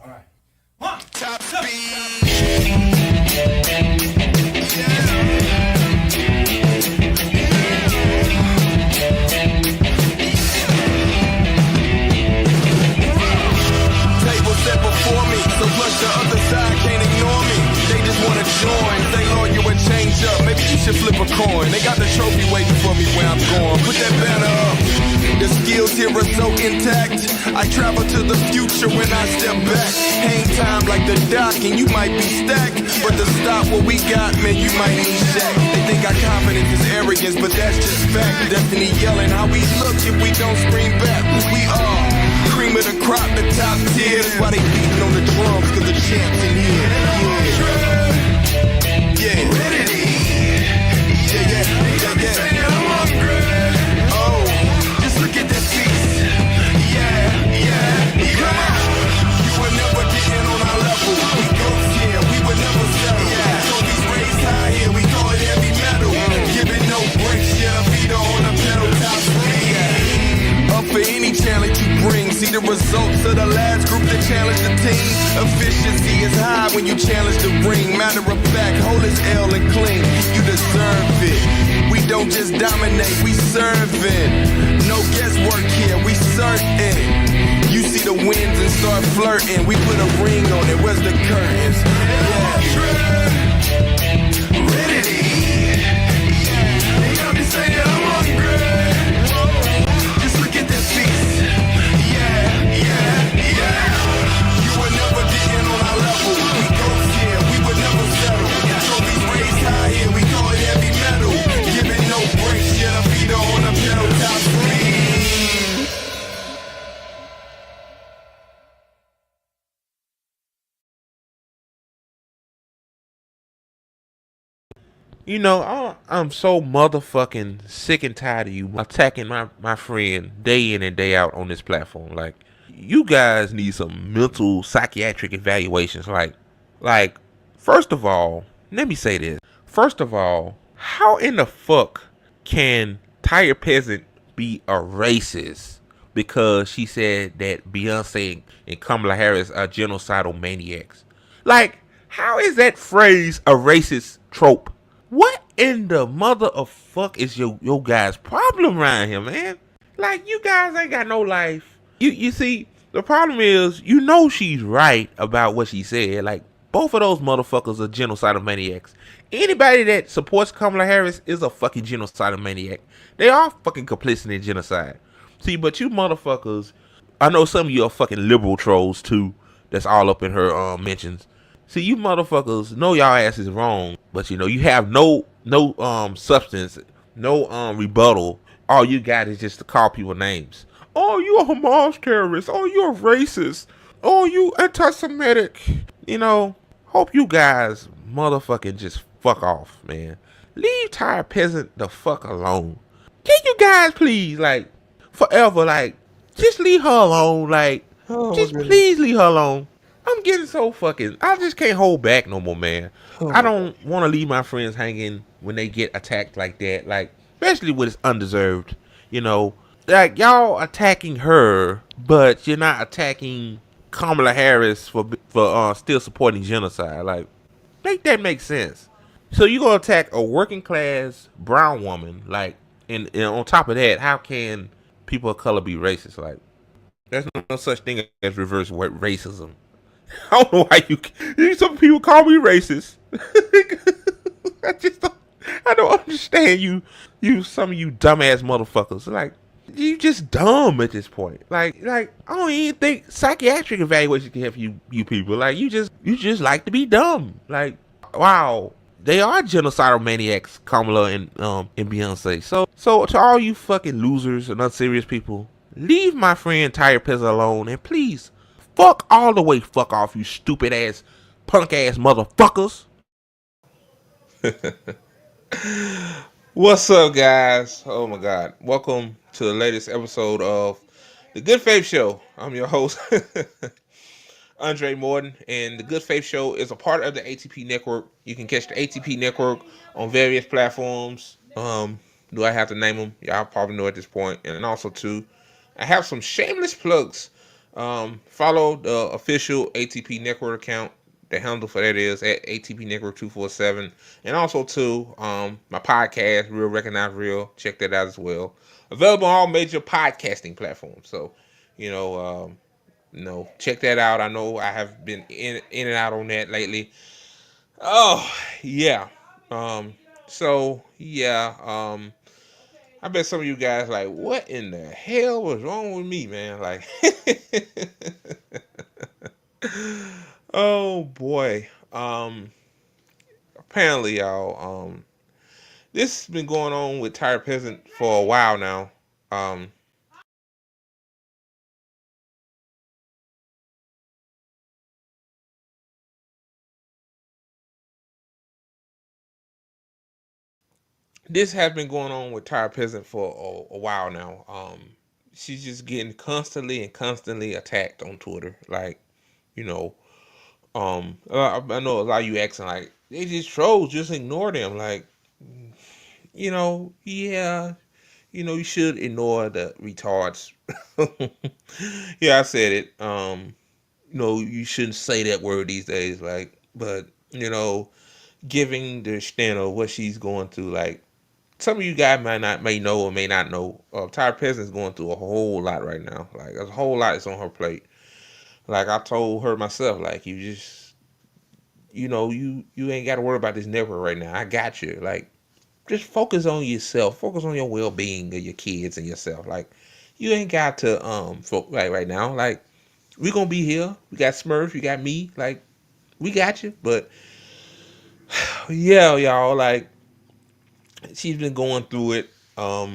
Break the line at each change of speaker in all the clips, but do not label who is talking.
All right. One,
Top
two,
speed. Table set before me, so plus the other side can't ignore me. They just wanna join, say lawyer and change up. Maybe you should flip a coin. They got the trophy waiting for me where I'm going. Put that banner up. The skills here are so intact. I travel to the future when I step back. Hang time like the dock, and you might be stacked. But to stop what we got, man, you might need Shaq. They think our confidence is arrogance, but that's just fact. Destiny yelling how we look if we don't scream back who we are. Cream of the crop, the top tier. That's why they beating on the drums, cause the champs in here. Yeah. Ready. Yeah. Oh, just look at that piece. Yeah. You will never get in on our level. We ghosts here, we would never settle. Trophies raised high here, we call it heavy metal. Giving no breaks, feet on the pedal, top speed. Up for any challenge you bring. See the results of the last group that challenged the team. Efficiency is high when you challenge the ring. Matter of fact, hold this L and clean. You deserve it. We don't just dominate, we serve it. No guesswork here, we certain. You see the wins and start flirting. We put a ring on it, where's the curtains? Ready. They got me saying I'm hungry. Just look at this piece. Yeah. You would never get in on our level. We ghosts here, we would never settle. Trophies raised high here, we call it heavy metal. Giving no breaks, feet on the pedal, top speed.
You know, I'm so motherfucking sick and tired of you attacking my friend day in and day out on this platform. Like, you guys need some mental psychiatric evaluations. Like, first of all, let me say this. First of all, how in the fuck can Tyre Peasant be a racist because she said that Beyonce and Kamala Harris are genocidal maniacs? Like, how is that phrase a racist trope? What in the mother of fuck is your guys' problem around here, man? Like, you guys ain't got no life. You see, the problem is, you know she's right about what she said. Like, both of those motherfuckers are genocidal maniacs. Anybody that supports Kamala Harris is a fucking genocidal maniac. They are fucking complicit in genocide. See, but you motherfuckers, I know some of you are fucking liberal trolls too. That's all up in her mentions. See, you motherfuckers know y'all ass is wrong, but you know you have no substance, no rebuttal. All you got is just to call people names. Oh, you a Hamas terrorist. Oh, you a racist. Oh, you anti-Semitic. You know, hope you guys motherfucking just fuck off, man. Leave Tyre Peasant the fuck alone. Can you guys please, like, forever, like, just leave her alone, like, just please leave her alone. I'm getting so fucking, I just can't hold back no more, man. I don't want to leave my friends hanging when they get attacked like that, like, especially when it's undeserved, you know. Like, y'all attacking her, but you're not attacking Kamala Harris for still supporting genocide. Like, make that make sense. So you gonna attack a working class brown woman, like, and on top of that, how can people of color be racist? Like, there's no such thing as reverse racism. I don't know why some people call me racist. I don't understand some of you dumbass motherfuckers. Like, you just dumb at this point. Like I don't even think psychiatric evaluation can help you people. Like, you just like to be dumb. Like, wow, they are genocidal maniacs, Kamala and Beyonce. So to all you fucking losers and unserious people, leave my friend Tyre Peasant alone, and please fuck all the way fuck off, you stupid ass punk ass motherfuckers. What's up, guys? Oh my god. Welcome to the latest episode of The Good Faith Show. I'm your host, Andre Morton, and The Good Faith Show is a part of the ATP Network. You can catch the ATP Network on various platforms. Do I have to name them? Y'all probably know at this point. And also, too, I have some shameless plugs Follow the official ATP Network account. The handle for that is at ATP Network 247. And also too, my podcast, Real Recognize Real. Check that out as well. Available on all major podcasting platforms. So, you know, check that out. I know I have been in and out on that lately. Oh yeah. Um, so yeah. I bet some of you guys like, what in the hell was wrong with me, man? Like, oh boy. Apparently, y'all, this has been going on with Tired Peasant for a while now. Um, this has been going on with Tired Peasant for a while now. She's just getting constantly and constantly attacked on Twitter. Like, you know, I know a lot of you asking like, they just trolls, just ignore them. Like, yeah, you should ignore the retards. Yeah, I said it. You shouldn't say that word these days. Like, but giving the extent of what she's going through, like some of you guys may know or may not know. Tyra Peasant's going through a whole lot right now. Like, there's a whole lot that's on her plate. Like I told her myself, like you just, you ain't got to worry about this network right now. I got you. Like, just focus on yourself. Focus on your well being of your kids and yourself. Like, you ain't got to right now. Like, we gonna be here. We got Smurf. You got me. Like, we got you. But yeah, y'all. Like, she's been going through it. Oh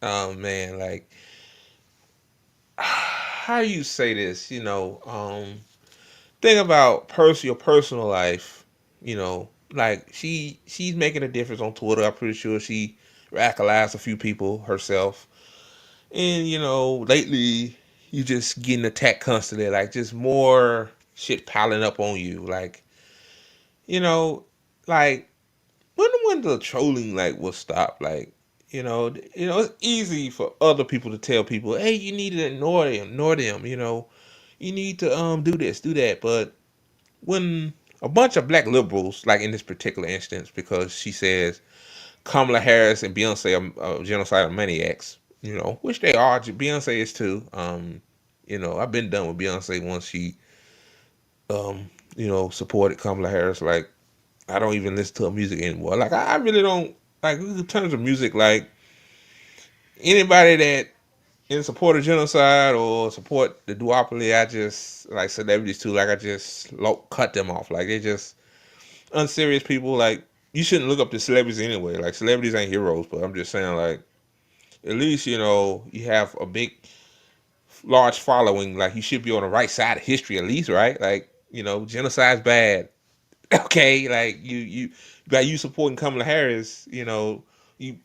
man. Like, how you say this? Think about your personal life. Like she's making a difference on Twitter. I'm pretty sure she radicalized a few people herself. And lately you just getting attacked constantly, like just more shit piling up on you. Like, you know, like when the trolling like will stop. Like, it's easy for other people to tell people, hey, you need to ignore them. You need to do this, do that. But when a bunch of black liberals, like in this particular instance, because she says Kamala Harris and Beyonce are genocidal maniacs, which they are. Beyonce is too. I've been done with Beyonce once she, supported Kamala Harris. Like, I don't even listen to her music anymore. Like, I really don't, like, in terms of music, like, anybody that in support of genocide or support the duopoly, I just, like, celebrities too, like, I just cut them off. Like, they just unserious people. Like, you shouldn't look up to celebrities anyway. Like, celebrities ain't heroes, but I'm just saying, like, at least you have a big large following. Like, you should be on the right side of history at least, right? Like, genocide's bad. Okay, like you supporting Kamala Harris, you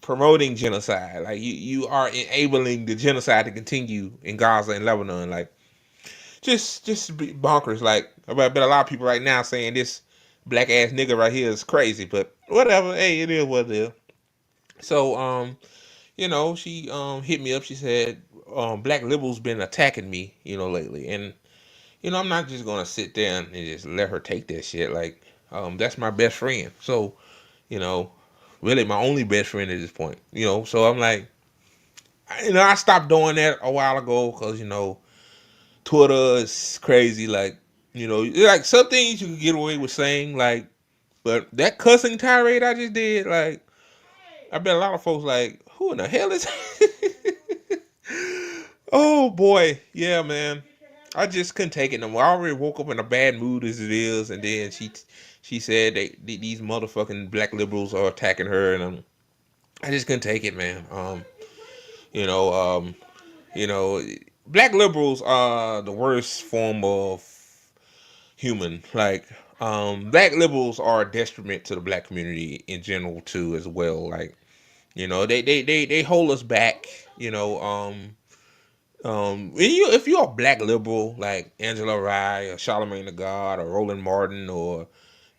promoting genocide. Like, you are enabling the genocide to continue in Gaza and Lebanon. Like, just be bonkers. Like, I bet a lot of people right now saying this black ass nigga right here is crazy, but whatever. Hey, it is what it is. So she hit me up. She said, black liberals been attacking me, lately. And I'm not just gonna sit there and just let her take that shit. Like, that's my best friend. So, you know, really my only best friend at this point. So I'm like, I stopped doing that a while ago because Twitter is crazy. Like, like some things you can get away with saying, like, but that cussing tirade I just did, like, I bet a lot of folks like, who in the hell is? Oh boy, yeah, man. I just couldn't take it no more. I already woke up in a bad mood as it is, and then she said these motherfucking black liberals are attacking her, and I just couldn't take it, man. You know, um, you know, black liberals are the worst form of human. Like, black liberals are a detriment to the black community in general too, as well. Like, they hold us back. If you're a black liberal like Angela Rye or Charlamagne the God or Roland Martin or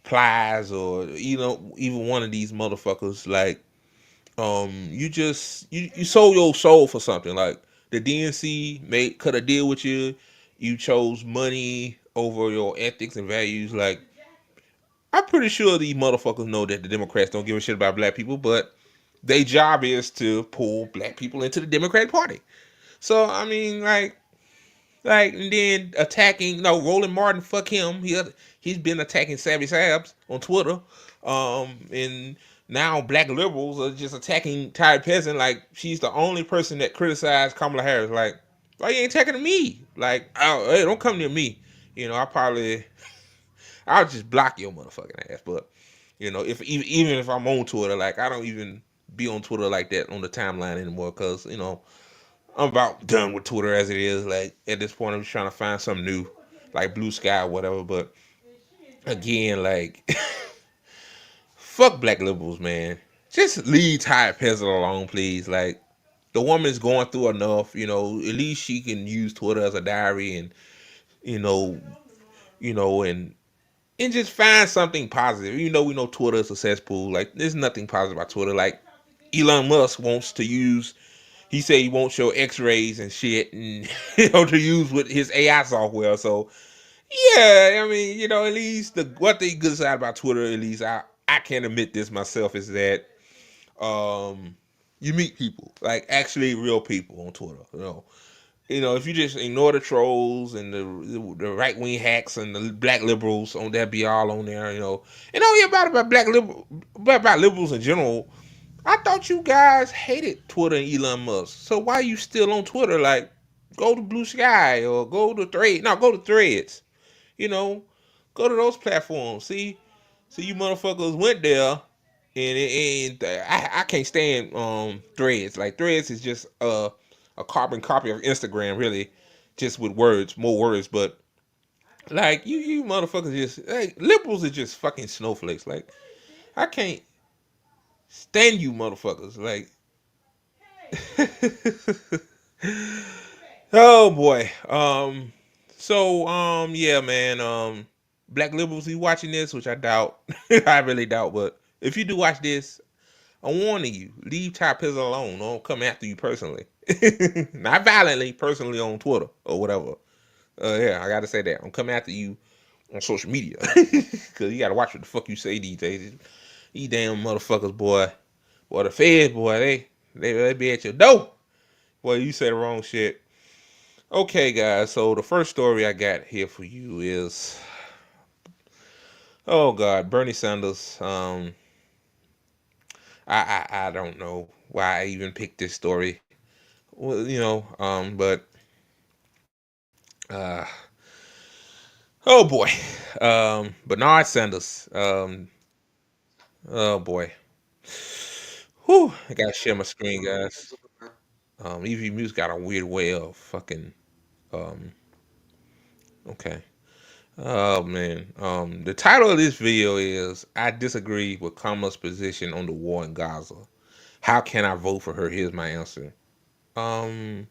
Plies or even one of these motherfuckers, like, you sold your soul for something. Like, the DNC cut a deal with you. you chose money over your ethics and values. Like, I'm pretty sure these motherfuckers know that the Democrats don't give a shit about black people, but their job is to pull black people into the Democratic Party. So I mean, like, and then attacking, no, Roland Martin, fuck him. He's been attacking Savvy Sabs on Twitter, and now black liberals are just attacking Ty Peasant. Like, she's the only person that criticized Kamala Harris. Like, why you ain't attacking me? Like, oh, hey, don't come near me. I'll just block your motherfucking ass. But if even if I'm on Twitter, like, I don't even be on Twitter like that on the timeline anymore, because I'm about done with Twitter as it is. Like, at this point, I'm just trying to find something new, like Blue Sky or whatever. But again, like, fuck black liberals, man. Just leave Ty Peasant alone, please. Like, the woman's going through enough. At least she can use Twitter as a diary, and you know, and just find something positive. We know Twitter is a cesspool. Like, there's nothing positive about Twitter. Like, Elon Musk wants to use. He said he won't show X-rays and shit, and to use with his AI software. So yeah, I mean, at least the one thing good side about Twitter, at least I can admit this myself, is that you meet people, like, actually real people on Twitter. If you just ignore the trolls and the right wing hacks and the black liberals on that, be all on there. And oh yeah, about black liberal, about liberals in general. I thought you guys hated Twitter and Elon Musk. So why are you still on Twitter? Like, go to Blue Sky or go to Threads. No, go to Threads. You know, go to those platforms. See, so you motherfuckers went there, and I can't stand Threads. Like, Threads is just a carbon copy of Instagram, really, just with words, more words. But like, you motherfuckers just, like, liberals are just fucking snowflakes. Like, I can't stand you motherfuckers. Like, oh boy. Yeah, man. Black liberals, you watching this, which I doubt. I really doubt. But if you do watch this, I'm warning you: leave Ty Pizzle alone. Don't come after you personally, not violently, personally on Twitter or whatever. Yeah, I gotta say that I'm coming after you on social media, because you gotta watch what the fuck you say these days. These damn motherfuckers, boy. Boy, the feds, boy, they be at your door. Boy, you say the wrong shit. Okay, guys. So the first story I got here for you is, oh God, Bernie Sanders. I don't know why I even picked this story. Well, but uh, oh boy, Bernard Sanders. Oh boy. Whew, I gotta share my screen, guys. EV Muse got a weird way of fucking. Um, okay. Oh man. The title of this video is "I disagree with Kamala's position on the war in Gaza. How can I vote for her?" Here's my answer. Um,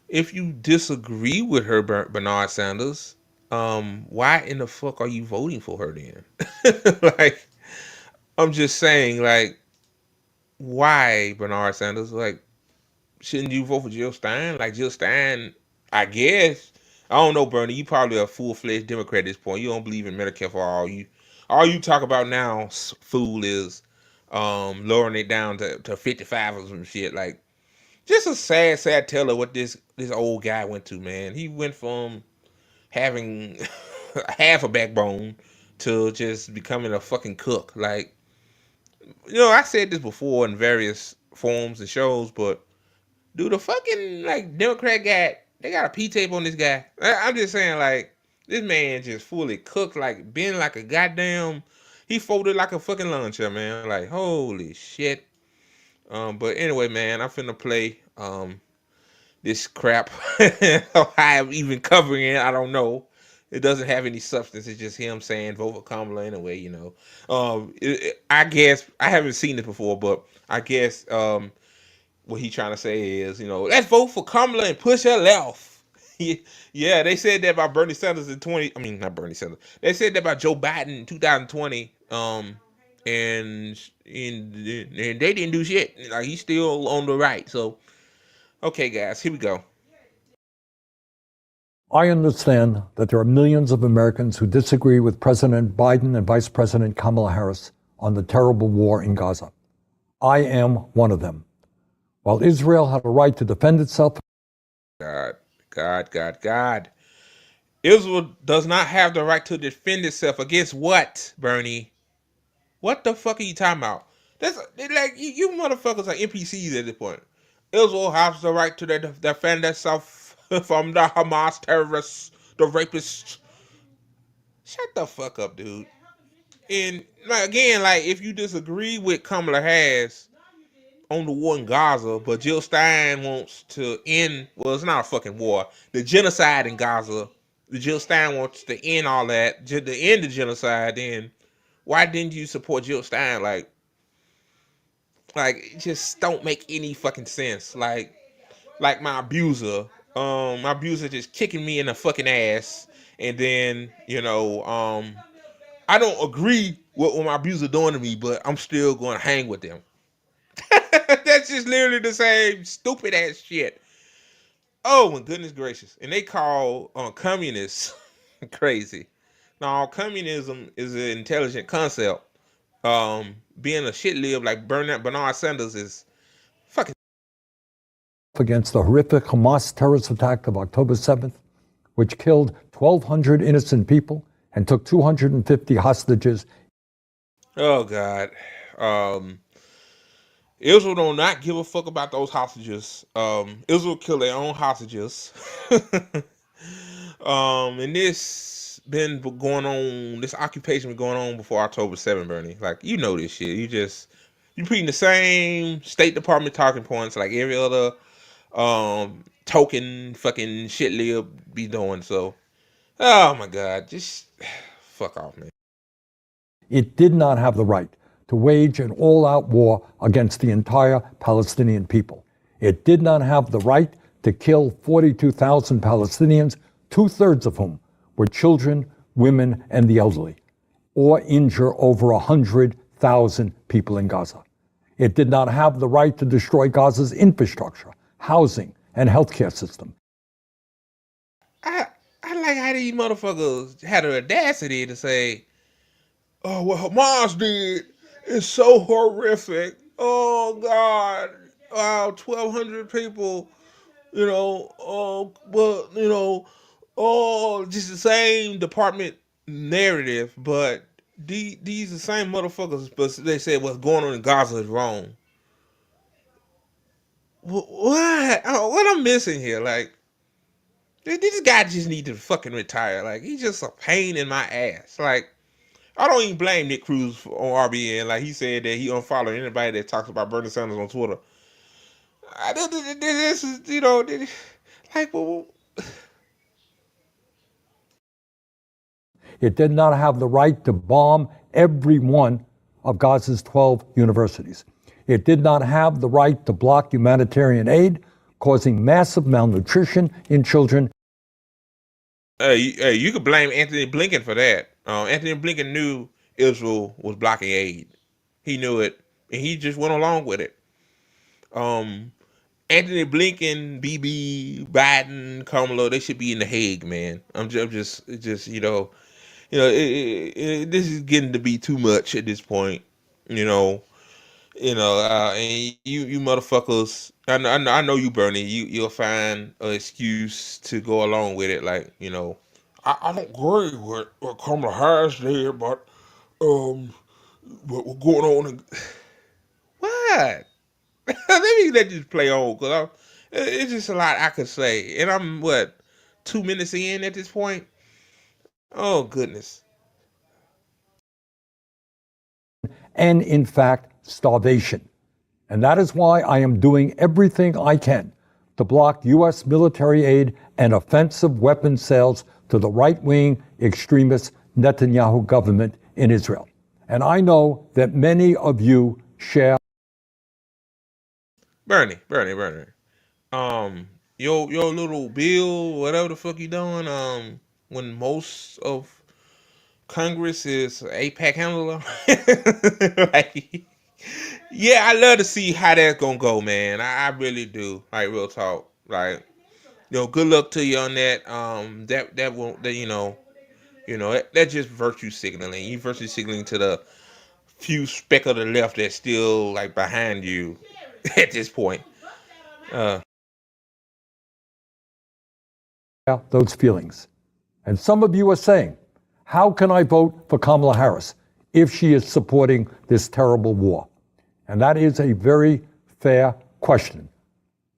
if you disagree with her, Bernard Sanders, why in the fuck are you voting for her then? Like, I'm just saying, like, why Bernard Sanders? Like, shouldn't you vote for Jill Stein? Like, Jill Stein, I guess. I don't know, Bernie. You probably a full fledged Democrat at this point. You don't believe in Medicare for all. All you talk about now, fool, is lowering it down to 55 or some shit. Like, just a sad tale of what this old guy went to, man. He went from having half a backbone to just becoming a fucking cook. Like, I said this before in various forums and shows, but dude, the fucking, like, Democrat guy, they got a P tape on this guy. I'm just saying, like, this man just fully cooked, like, been like a goddamn, he folded like a fucking luncher, man. Like, holy shit. But anyway, man, I'm finna play this crap. How I'm even covering it, I don't know. It doesn't have any substance. It's just him saying vote for Kamala anyway. I guess I haven't seen it before, but I guess what he trying to say is, let's vote for Kamala and push her left. Yeah, they said that about Bernie Sanders in 20. I mean, not Bernie Sanders. They said that about Joe Biden in 2020. And they didn't do shit. Like, he's still on the right. So, okay, guys, here we go.
I understand that there are millions of Americans who disagree with President Biden and Vice President Kamala Harris on the terrible war in Gaza. I am one of them. While Israel had a right to defend itself,
God. Israel does not have the right to defend itself against what, Bernie? What the fuck are you talking about? That's like you motherfuckers are NPCs at this point. Israel has the right to defend itself from the Hamas terrorists, the rapists. Shut the fuck up, dude. And like again, like if you disagree with Kamala Harris on the war in Gaza, but Jill Stein wants to end. Well, it's not a fucking war. The genocide in Gaza. The Jill Stein wants to end all that. To end the genocide. Then why didn't you support Jill Stein? Like it just don't make any fucking sense. Like my abuser. My abuser just kicking me in the fucking ass, and then I don't agree with what my abuser doing to me, but I'm still going to hang with them. That's just literally the same stupid ass shit. Oh my goodness gracious! And they call communists crazy. Now communism is an intelligent concept. Being a shit lib like Bernard Sanders is fucking
against the horrific Hamas terrorist attack of October 7th, which killed 1,200 innocent people and took 250 hostages.
Oh God. Israel do not give a fuck about those hostages. Israel kill their own hostages. And this occupation been going on before October 7th, Bernie. Like, you know this shit. You repeating the same State Department talking points like every other token fucking shit lib be doing. So, oh my God, just fuck off, man.
It did not have the right to wage an all-out war against the entire Palestinian people. It did not have the right to kill 42,000 Palestinians, two-thirds of whom were children, women, and the elderly, or injure over 100,000 people in Gaza. It did not have the right to destroy Gaza's infrastructure, housing, and healthcare system.
I like how these motherfuckers had the audacity to say, "Oh, what Hamas did is so horrific. Oh God, wow, 1,200 people. Just the same department narrative, but these the same motherfuckers, but they said what's going on in Gaza is wrong. What? What I'm missing here? Like, this guy just need to fucking retire. Like, he's just a pain in my ass. Like, I don't even blame Nick Cruz on RBN. Like, he said that he unfollowed anybody that talks about Bernie Sanders on Twitter. This is, like, well,
It did not have the right to bomb every one of Gaza's 12 universities. It did not have the right to block humanitarian aid, causing massive malnutrition in children.
Hey, you could blame Anthony Blinken for that. Anthony Blinken knew Israel was blocking aid. He knew it, and he just went along with it. Anthony Blinken, BB, Biden, Kamala, they should be in the Hague, man. I'm just this is getting to be too much at this point. And you motherfuckers. I know you, Bernie. You'll find an excuse to go along with it. Like, I don't agree with what Kamala Harris did, but what's going on? What? Let this play on, cause it's just a lot I could say, and I'm 2 minutes in at this point. Oh goodness.
And in fact, starvation. And that is why I am doing everything I can to block U.S. military aid and offensive weapon sales to the right-wing extremist Netanyahu government in Israel. And I know that many of you share.
Bernie. Your little bill, whatever the fuck you doing, when most of Congress is APAC handler. Like, yeah, I love to see how that's gonna go, man. I really do. Like, real talk. Like, good luck to you on that. That won't that that's just virtue signaling. You virtue signaling to the few speck of the left that's still like behind you at this point.
Those feelings. And some of you are saying, how can I vote for Kamala Harris if she is supporting this terrible war? And that is a very fair question.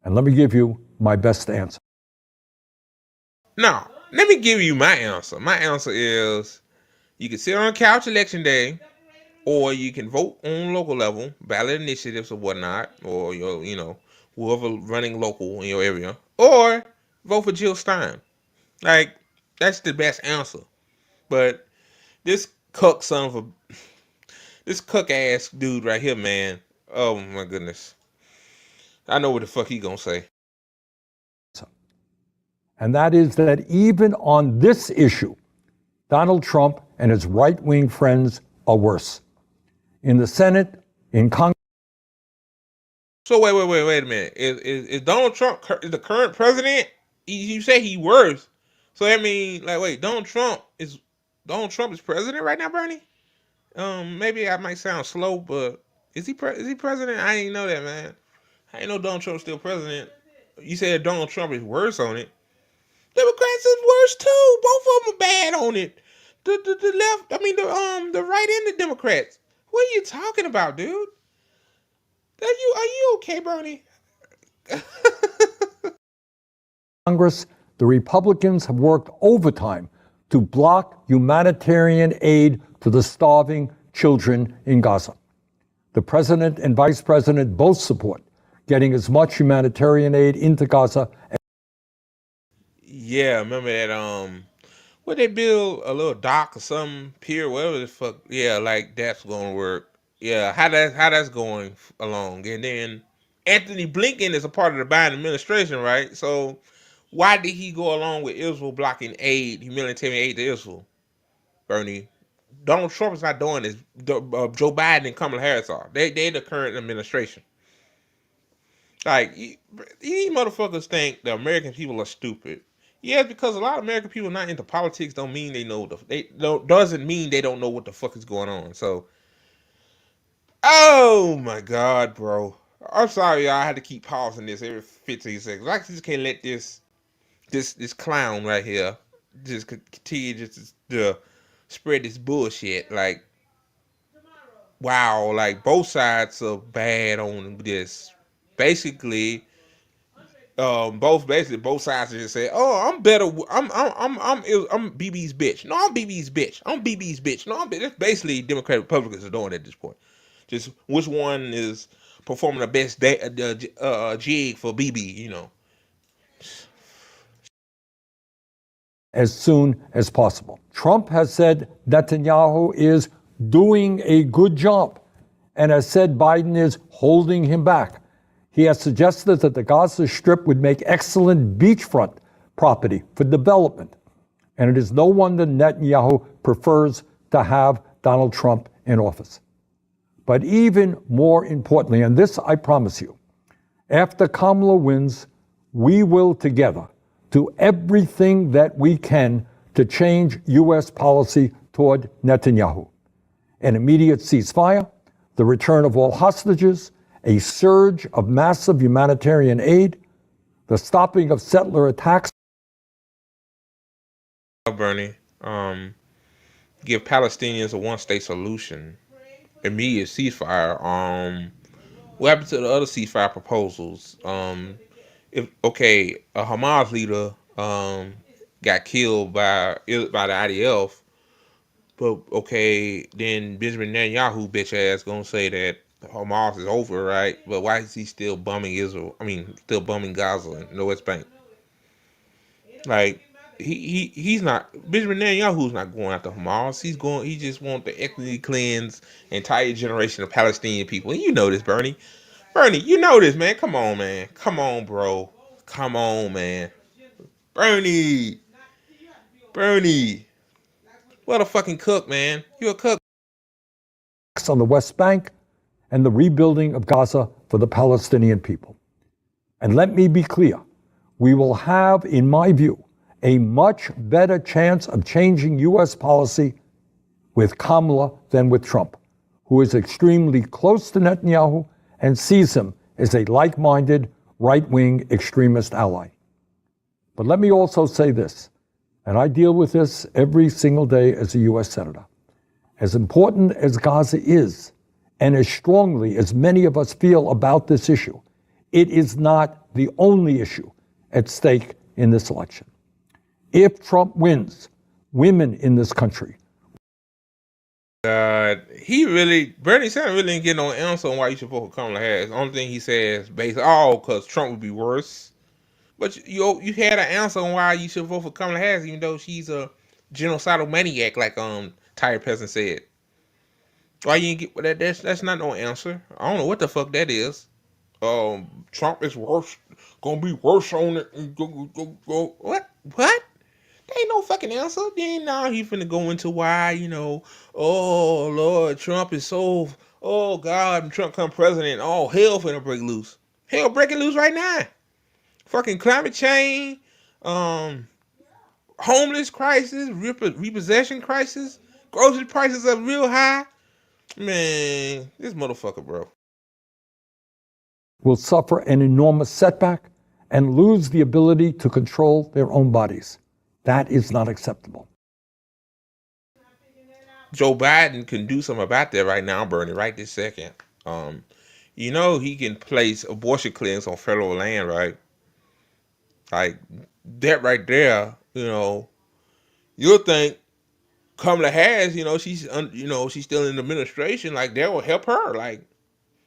And let me give you my best answer.
Now, let me give you my answer. My answer is you can sit on a couch election day, or you can vote on local level, ballot initiatives or whatnot, or whoever running local in your area, or vote for Jill Stein. Like, that's the best answer. But this this cuck ass dude right here, man. Oh my goodness. I know what the fuck he gonna say.
And that is that even on this issue, Donald Trump and his right-wing friends are worse. In the Senate, in Congress.
So wait a minute. Is Donald Trump the current president? You say he worse. So that means Donald Trump is president right now, Bernie? Maybe I might sound slow, but is he president? I didn't know that, man. I didn't know Donald Trump's still president. You said Donald Trump is worse on it. Democrats is worse too. Both of them are bad on it. The left, the right and the Democrats. What are you talking about, dude? Are you okay, Bernie?
Congress, the Republicans have worked overtime to block humanitarian aid to the starving children in Gaza. The president and vice president both support getting as much humanitarian aid into Gaza.
Yeah, remember that what they build a little dock or some pier, whatever the fuck. Yeah, like that's gonna work. Yeah, how that's going along. And then Anthony Blinken is a part of the Biden administration, right? So why did he go along with Israel blocking humanitarian aid to Israel? Bernie, Donald Trump is not doing this. Joe Biden and Kamala Harris are. They the current administration. Like, these motherfuckers think the American people are stupid. Yeah, because a lot of American people not into politics don't mean they know doesn't mean they don't know what the fuck is going on. So, oh my god, bro. I'm sorry, y'all. I had to keep pausing this every 15 seconds. I just can't let this clown right here just continue just to spread this bullshit. Like, wow, like both sides are bad on this. Basically, both sides just say, "Oh, I'm better. I'm BB's bitch. No, I'm BB's bitch. I'm BB's bitch. No, that's basically Democrat Republicans are doing at this point. Just which one is performing the best jig for BB?
As soon as possible. Trump has said Netanyahu is doing a good job and has said Biden is holding him back. He has suggested that the Gaza Strip would make excellent beachfront property for development. And it is no wonder Netanyahu prefers to have Donald Trump in office. But even more importantly, and this I promise you, after Kamala wins, we will together do everything that we can to change U.S. policy toward Netanyahu. An immediate ceasefire, the return of all hostages, a surge of massive humanitarian aid, the stopping of settler attacks.
Bernie, give Palestinians a one-state solution, immediate ceasefire. What happened to the other ceasefire proposals? A Hamas leader got killed by the IDF, but then Benjamin Netanyahu bitch ass gonna say that Hamas is over, right? But why is he still bombing Israel? Still bombing Gaza and the West Bank? Like, he's not, Benjamin Netanyahu's not going after Hamas. He just want to ethnically cleanse entire generation of Palestinian people. And you know this, Bernie. Bernie, you know this, man. Come on, man. Come on, bro. Come on, man. Bernie. What a fucking cook, man. You a cook.
On the West Bank and the rebuilding of Gaza for the Palestinian people. And let me be clear, we will have, in my view, a much better chance of changing U.S. policy with Kamala than with Trump, who is extremely close to Netanyahu and sees him as a like-minded, right-wing extremist ally. But let me also say this, and I deal with this every single day as a U.S. Senator. As important as Gaza is, and as strongly as many of us feel about this issue, it is not the only issue at stake in this election. If Trump wins, women in this country.
Bernie Sanders really didn't get no answer on why you should vote for Kamala Harris. The only thing he says, basically, because Trump would be worse. But you had an answer on why you should vote for Kamala Harris, even though she's a genocidal maniac, like Tyre Peasant said. Why you didn't get that? That's not no answer. I don't know what the fuck that is. Trump is worse, gonna be worse on it. What? There ain't no fucking answer. Then now he finna go into why, oh Lord, Trump is so, oh God, Trump come president, oh hell finna break loose. Hell breaking loose right now. Fucking climate change, homeless crisis, repossession crisis, grocery prices are real high. Man, this motherfucker, bro.
Will suffer an enormous setback and lose the ability to control their own bodies. That is not acceptable.
Joe Biden can do something about that right now, Bernie, right this second. He can place abortion clinics on federal land, right? Like that right there, you'll think Kamala Harris, she's still in the administration, like that will help her, like,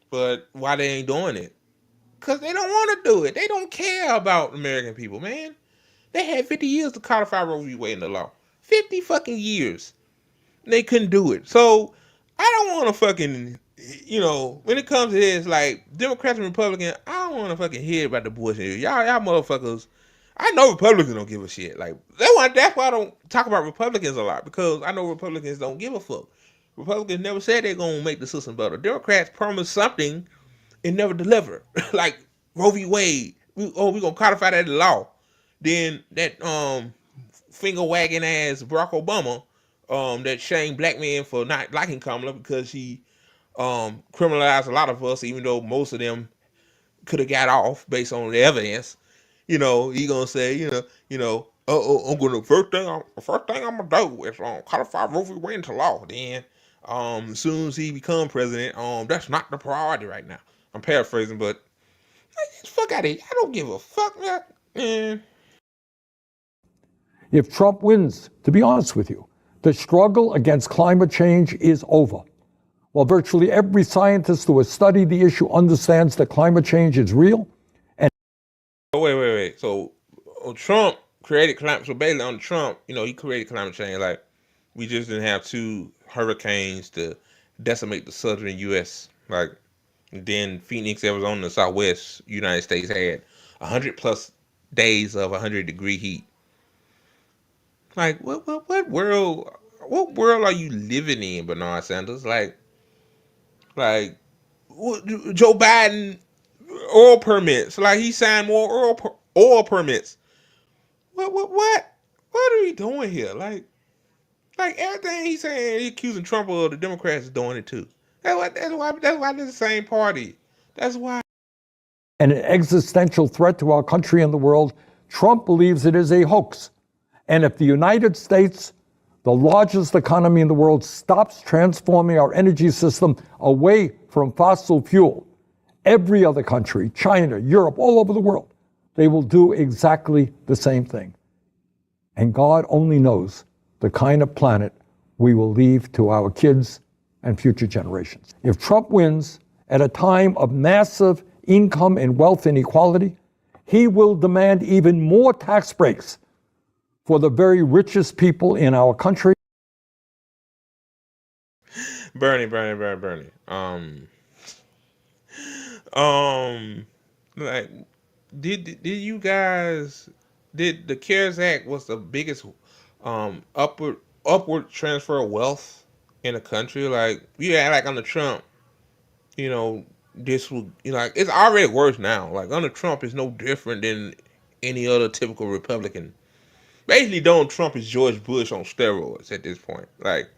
but why they ain't doing it? Because they don't want to do it. They don't care about American people, man. They had 50 years to codify Roe v. Wade in the law. 50 fucking years. They couldn't do it. So, I don't want to fucking, when it comes to this, like, Democrats and Republicans, I don't want to fucking hear about the bullshit. Y'all motherfuckers, I know Republicans don't give a shit. Like, that's why I don't talk about Republicans a lot, because I know Republicans don't give a fuck. Republicans never said they're going to make the system better. Democrats promised something and never deliver. Like Roe v. Wade. We're going to codify that in law. Then that finger wagging ass Barack Obama that shamed black men for not liking Kamala because she criminalized a lot of us, even though most of them could have got off based on the evidence. He gonna say, I'm gonna first thing I'm gonna do is codify Roe v. Wade into law. Then as soon as he become president, that's not the priority right now. I'm paraphrasing, but fuck out of here. I don't give a fuck, man.
If Trump wins, to be honest with you, the struggle against climate change is over. While virtually every scientist who has studied the issue understands that climate change is real. And
wait. So Trump created climate. So basically, on Trump, he created climate change. Like we just didn't have 2 hurricanes to decimate the southern U.S. Like then Phoenix, Arizona, the Southwest United States had 100+ days of 100-degree heat. Like what world are you living in, Bernard Sanders? Like Joe Biden oil permits. Like he signed more oil permits. What are we doing here? Like everything he's saying, he's accusing Trump of, the Democrats is doing it too. That's why they're the same party. That's why.
An existential threat to our country and the world, Trump believes it is a hoax. And if the United States, the largest economy in the world, stops transforming our energy system away from fossil fuel, every other country, China, Europe, all over the world, they will do exactly the same thing. And God only knows the kind of planet we will leave to our kids and future generations. If Trump wins at a time of massive income and wealth inequality, he will demand even more tax breaks for the very richest people in our country.
Bernie. Like, did you guys, did the CARES Act was the biggest upward transfer of wealth in the country? Like, like under Trump, this was, like, it's already worse now. Like under Trump is no different than any other typical Republican. Basically, Donald Trump is George Bush on steroids at this point. Like,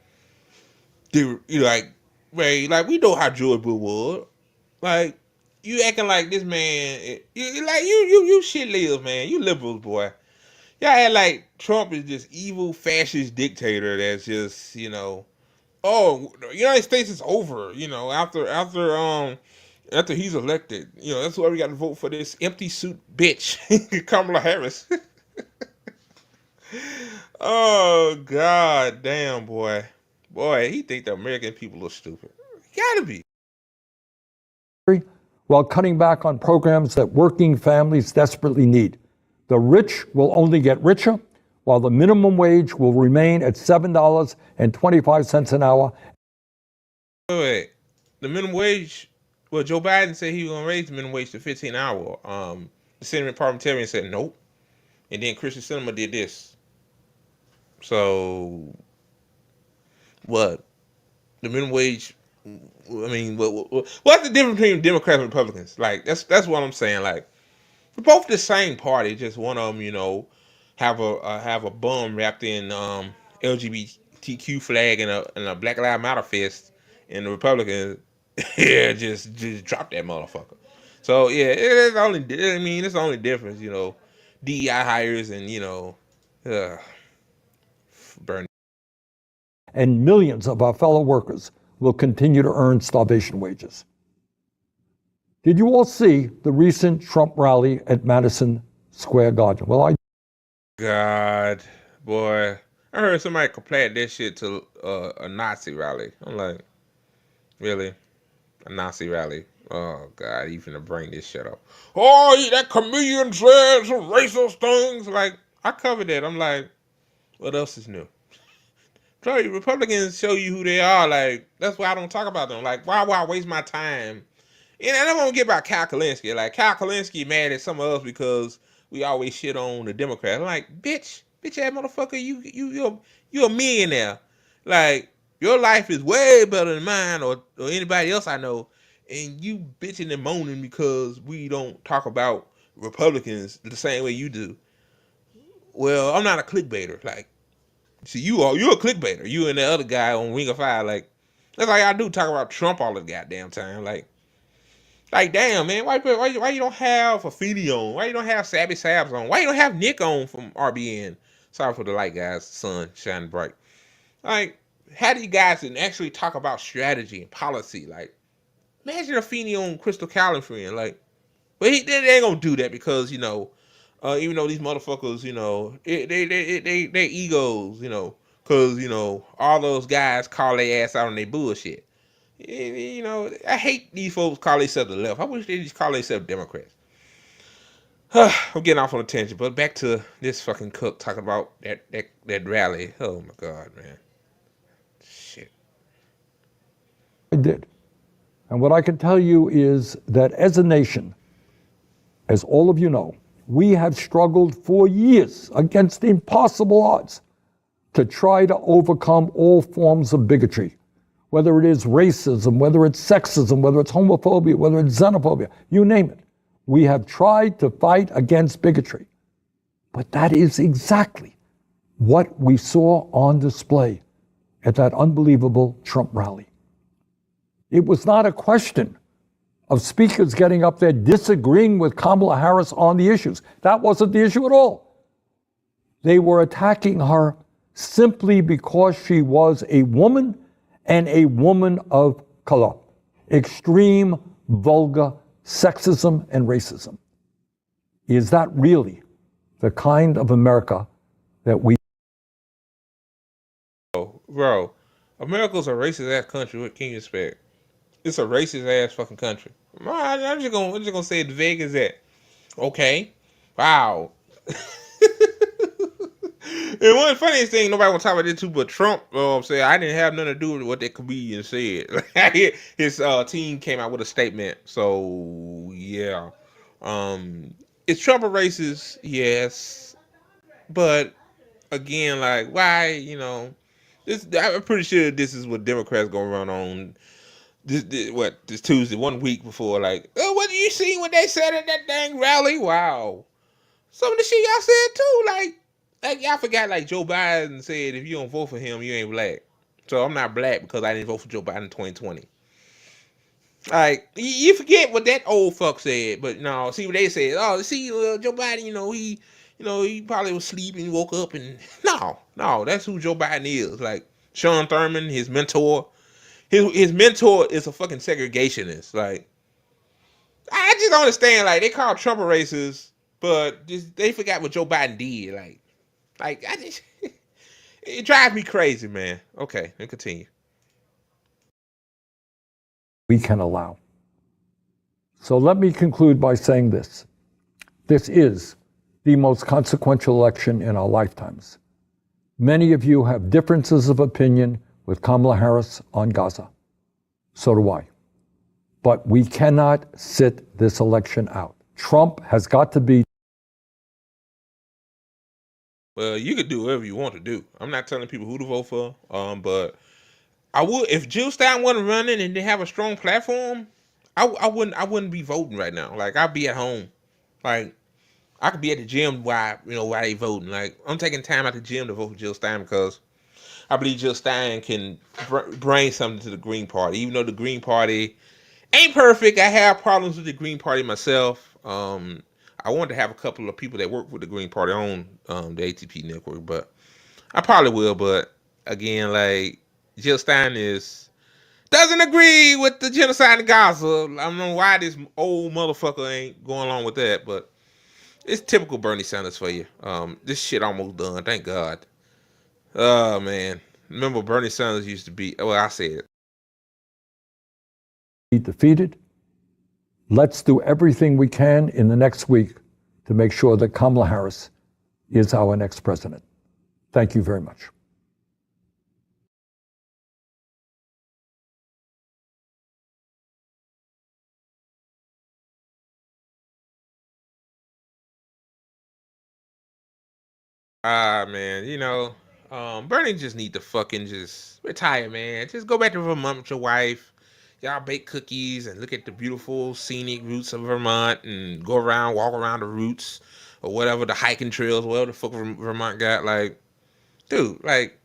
like, Ray, like we know how George Bush was. Like, you acting like this man, you shit lives, man. You liberals, boy. Y'all act like Trump is this evil fascist dictator that's just, oh, the United States is over, after he's elected. That's why we got to vote for this empty suit bitch, Kamala Harris. Oh god damn, boy, he think the American people are stupid. Gotta be.
while cutting back on programs that working families desperately need. The rich will only get richer, while the minimum wage will remain at $7.25 an hour.
Wait. The minimum wage, well, Joe Biden said he was going to raise the minimum wage to 15 an hour. The Senate parliamentarian said nope. And then Christian Cinema did this. So, what? The minimum wage, I mean, what's the difference between Democrats and Republicans? Like, that's what I'm saying. Like, we're both the same party, just one of them, have a bum wrapped in LGBTQ flag and a Black Lives Matter fist, and the Republicans, yeah, just drop that motherfucker. So yeah, it's only. I mean, it's the only difference, DEI hires and burn.
And millions of our fellow workers will continue to earn starvation wages. Did you all see the recent Trump rally at Madison Square Garden? Well,
God, boy, I heard somebody compared that shit to a Nazi rally. I'm like, really? A Nazi rally? Oh God, you finna bring this shit up? Oh, that comedian said some racist things. Like, I covered that. I'm like, what else is new? Sorry, Republicans show you who they are. Like, that's why I don't talk about them. Like, why would I waste my time? And I don't want to get about Kyle Kalinske. Like, Kyle Kalinske mad at some of us because we always shit on the Democrats. I'm like, bitch ass motherfucker, you're a millionaire. Like, your life is way better than mine or anybody else I know. And you bitching and moaning because we don't talk about Republicans the same way you do. Well, I'm not a clickbaiter. Like, see, you're a clickbaiter. You and the other guy on Ring of Fire, like, that's like I do talk about Trump all the goddamn time. Like, damn, man, why you don't have Fafini on? Why you don't have Sabby Sabs on? Why you don't have Nick on from RBN? Sorry for the light, guys. Sun shining bright. Like, how do you guys actually talk about strategy and policy? Like, imagine a Feeney on Crystal Callan, like, but they ain't gonna do that because even though these motherfuckers, they egos, because all those guys call their ass out on their bullshit. I hate these folks call themselves the left. I wish they just call themselves Democrats. I'm getting off on a tangent, but back to this fucking cook talking about that rally. Oh my god, man. Shit.
I did. And what I can tell you is that as a nation, as all of you know, we have struggled for years against impossible odds to try to overcome all forms of bigotry, whether it is racism, whether it's sexism, whether it's homophobia, whether it's xenophobia, you name it. We have tried to fight against bigotry. But that is exactly what we saw on display at that unbelievable Trump rally. It was not a question of speakers getting up there disagreeing with Kamala Harris on the issues. That wasn't the issue at all. They were attacking her simply because she was a woman and a woman of color. Extreme, vulgar sexism and racism. Is that really the kind of America that we...
Bro, America's a racist ass country. What can you expect? It's a racist ass fucking country. I'm just gonna say it vague as that. Okay. Wow. And one funniest thing, nobody want to talk about this too, but Trump said I didn't have nothing to do with what that comedian said. His team came out with a statement. So yeah, is Trump a racist? Yes, but again, like, why? This. I'm pretty sure this is what Democrats gonna run on. This Tuesday, 1 week before, like, oh, what do you see what they said at that dang rally? Wow. some of the shit y'all said too. Like y'all forgot. Like Joe Biden said, if you don't vote for him, you ain't black. So I'm not black because I didn't vote for Joe Biden in 2020. Like you forget what that old fuck said, but no, see what they said. Oh, see, Joe Biden, he probably was sleeping, woke up, and no, that's who Joe Biden is. Like Sean Thurman, his mentor, his mentor is a fucking segregationist. Like I just don't understand. Like they call Trump a racist, but they forgot what Joe Biden did. Like I just it drives me crazy, man. Okay, let's continue.
We can allow. So let me conclude by saying this. This is the most consequential election in our lifetimes. Many of you have differences of opinion with Kamala Harris on Gaza. So do I. But we cannot sit this election out. Trump has got to be.
Well, you could do whatever you want to do. I'm not telling people who to vote for. But I would if Jill Stein wasn't running and they have a strong platform. I wouldn't be voting right now. Like I'd be at home. Like I could be at the gym while they voting. Like I'm taking time out the gym to vote for Jill Stein because I believe Jill Stein can bring something to the Green Party. Even though the Green Party ain't perfect, I have problems with the Green Party myself. I wanted to have a couple of people that work with the Green Party on the ATP network, but I probably will. But again, like Jill Stein doesn't agree with the genocide in Gaza. I don't know why this old motherfucker ain't going along with that, but it's typical Bernie Sanders for you. This shit almost done, thank God. Oh man, remember Bernie Sanders used to be? Well, I said it.
Defeated. Let's do everything we can in the next week to make sure that Kamala Harris is our next president. Thank you very much.
Man, Bernie just need to fucking just retire, man. Just go back to Vermont with your wife. Y'all bake cookies and look at the beautiful scenic routes of Vermont and go around, walk around the routes or whatever, the hiking trails, whatever the fuck Vermont got. Like, dude, like,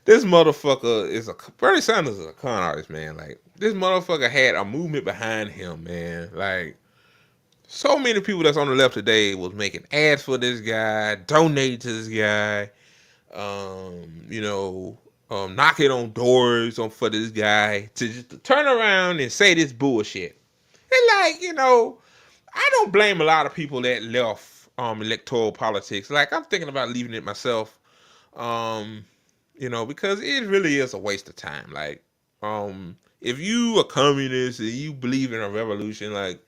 this motherfucker Bernie Sanders is a con artist, man. Like, this motherfucker had a movement behind him, man. Like, so many people that's on the left today was making ads for this guy, donating to this guy, knocking on doors for this guy to just turn around and say this bullshit. And I don't blame a lot of people that left electoral politics. Like I'm thinking about leaving it myself. Because it really is a waste of time. Like, if you a communist and you believe in a revolution, like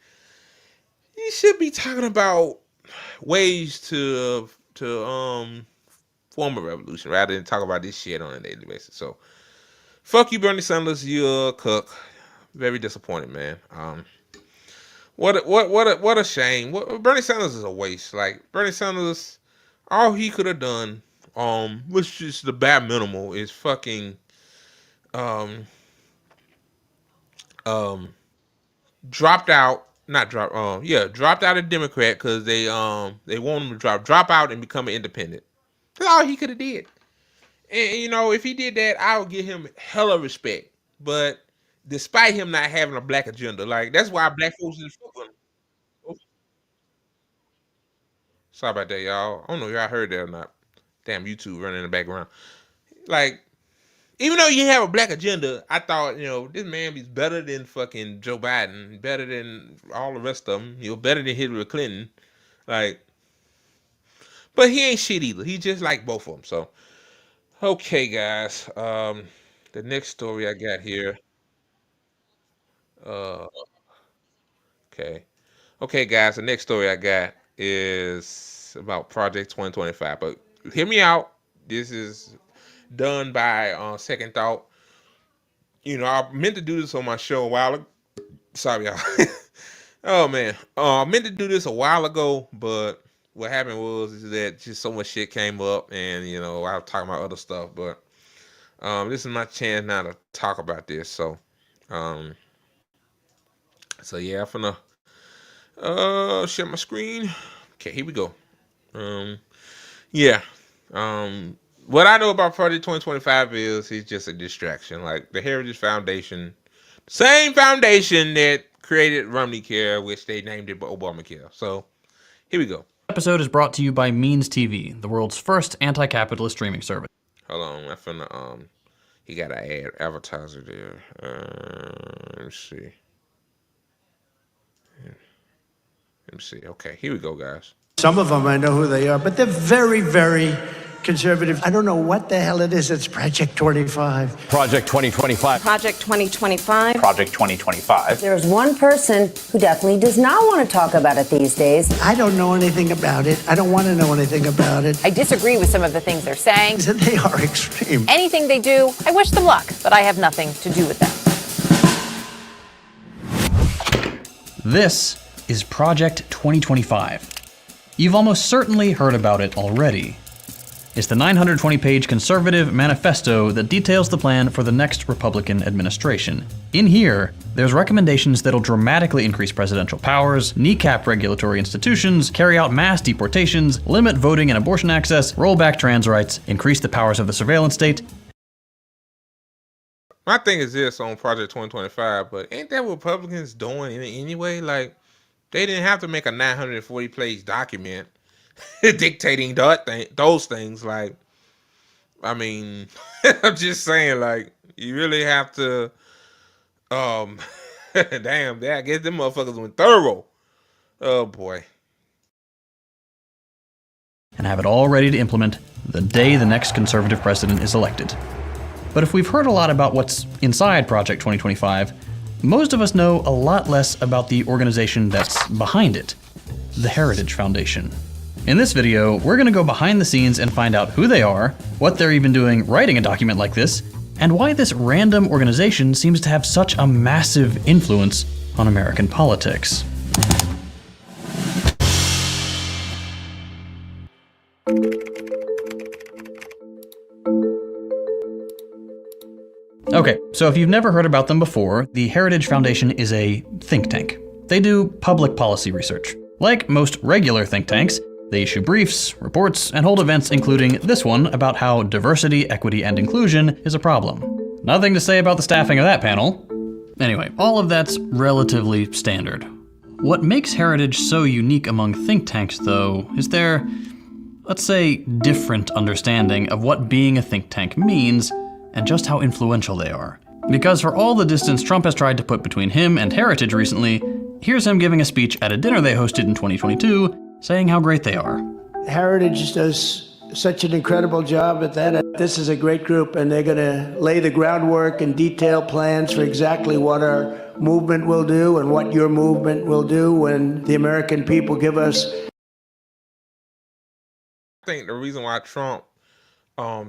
you should be talking about ways to form a revolution rather than talk about this shit on a daily basis. So fuck you, Bernie Sanders, you're a cook. Very disappointed, man. What a shame. Bernie Sanders is a waste. Like Bernie Sanders, all he could have done, which is the bare minimal, is fucking um um dropped out. Not drop. Dropped out of Democrat because they want him to drop out and become an independent. That's all he could have did. And if he did that, I would give him hella respect. But despite him not having a black agenda, like that's why black folks in the oh, sorry about that, y'all. I don't know if y'all heard that or not. Damn, YouTube running in the background. Like, even though you have a black agenda, I thought, this man is better than fucking Joe Biden, better than all the rest of them, better than Hillary Clinton. Like, but he ain't shit either. He just like both of them. So, okay, guys. The next story I got here. Uh, okay. Okay, guys. The next story I got is about Project 2025. But hear me out. This is done by Second Thought. I meant to do this on my show a while ago. Sorry, y'all. Oh man, I meant to do this a while ago, but what happened is that just so much shit came up, and I was talking about other stuff. But this is my chance now to talk about this. So, So yeah, I'm finna share my screen. Okay, here we go. What I know about Project 2025 is it's just a distraction. Like the Heritage Foundation, same foundation that created Romney Care, which they named it Obamacare. So here we go.
Episode is brought to you by Means TV, the world's first anti-capitalist streaming service.
Hold on, I'm finna he got an advertiser there. Let me see. Let me see. Okay, here we go, guys.
Some of them I know who they are, but they're very, very conservative. I don't know what the hell it is. It's Project 25.
Project 2025.
Project 2025.
Project 2025.
There's one person who definitely does not want to talk about it these days.
I don't know anything about it. I don't want to know anything about it.
I disagree with some of the things they're saying.
They are extreme.
Anything they do, I wish them luck, but I have nothing to do with them.
This is Project 2025. You've almost certainly heard about it already. It's the 920-page conservative manifesto that details the plan for the next Republican administration. In here, there's recommendations that'll dramatically increase presidential powers, kneecap regulatory institutions, carry out mass deportations, limit voting and abortion access, roll back trans rights, increase the powers of the surveillance state.
My thing is this on Project 2025, but ain't that what Republicans doing anyway? Like, they didn't have to make a 940-page document dictating those things. Like, I mean, I'm just saying, like, you really have to, damn, I guess them motherfuckers went thorough. Oh, boy.
And have it all ready to implement the day the next conservative president is elected. But if we've heard a lot about what's inside Project 2025, most of us know a lot less about the organization that's behind it, the Heritage Foundation. In this video, we're gonna go behind the scenes and find out who they are, what they're even doing writing a document like this, and why this random organization seems to have such a massive influence on American politics. Okay, so if you've never heard about them before, the Heritage Foundation is a think tank. They do public policy research. Like most regular think tanks, they issue briefs, reports, and hold events including this one about how diversity, equity, and inclusion is a problem. Nothing to say about the staffing of that panel. Anyway, all of that's relatively standard. What makes Heritage so unique among think tanks, though, is their, let's say, different understanding of what being a think tank means and just how influential they are. Because for all the distance Trump has tried to put between him and Heritage recently, here's him giving a speech at a dinner they hosted in 2022, saying how great they are.
Heritage does such an incredible job at that. This is a great group, and they're going to lay the groundwork and detail plans for exactly what our movement will do and what your movement will do when the American people give us.
I think the reason why Trump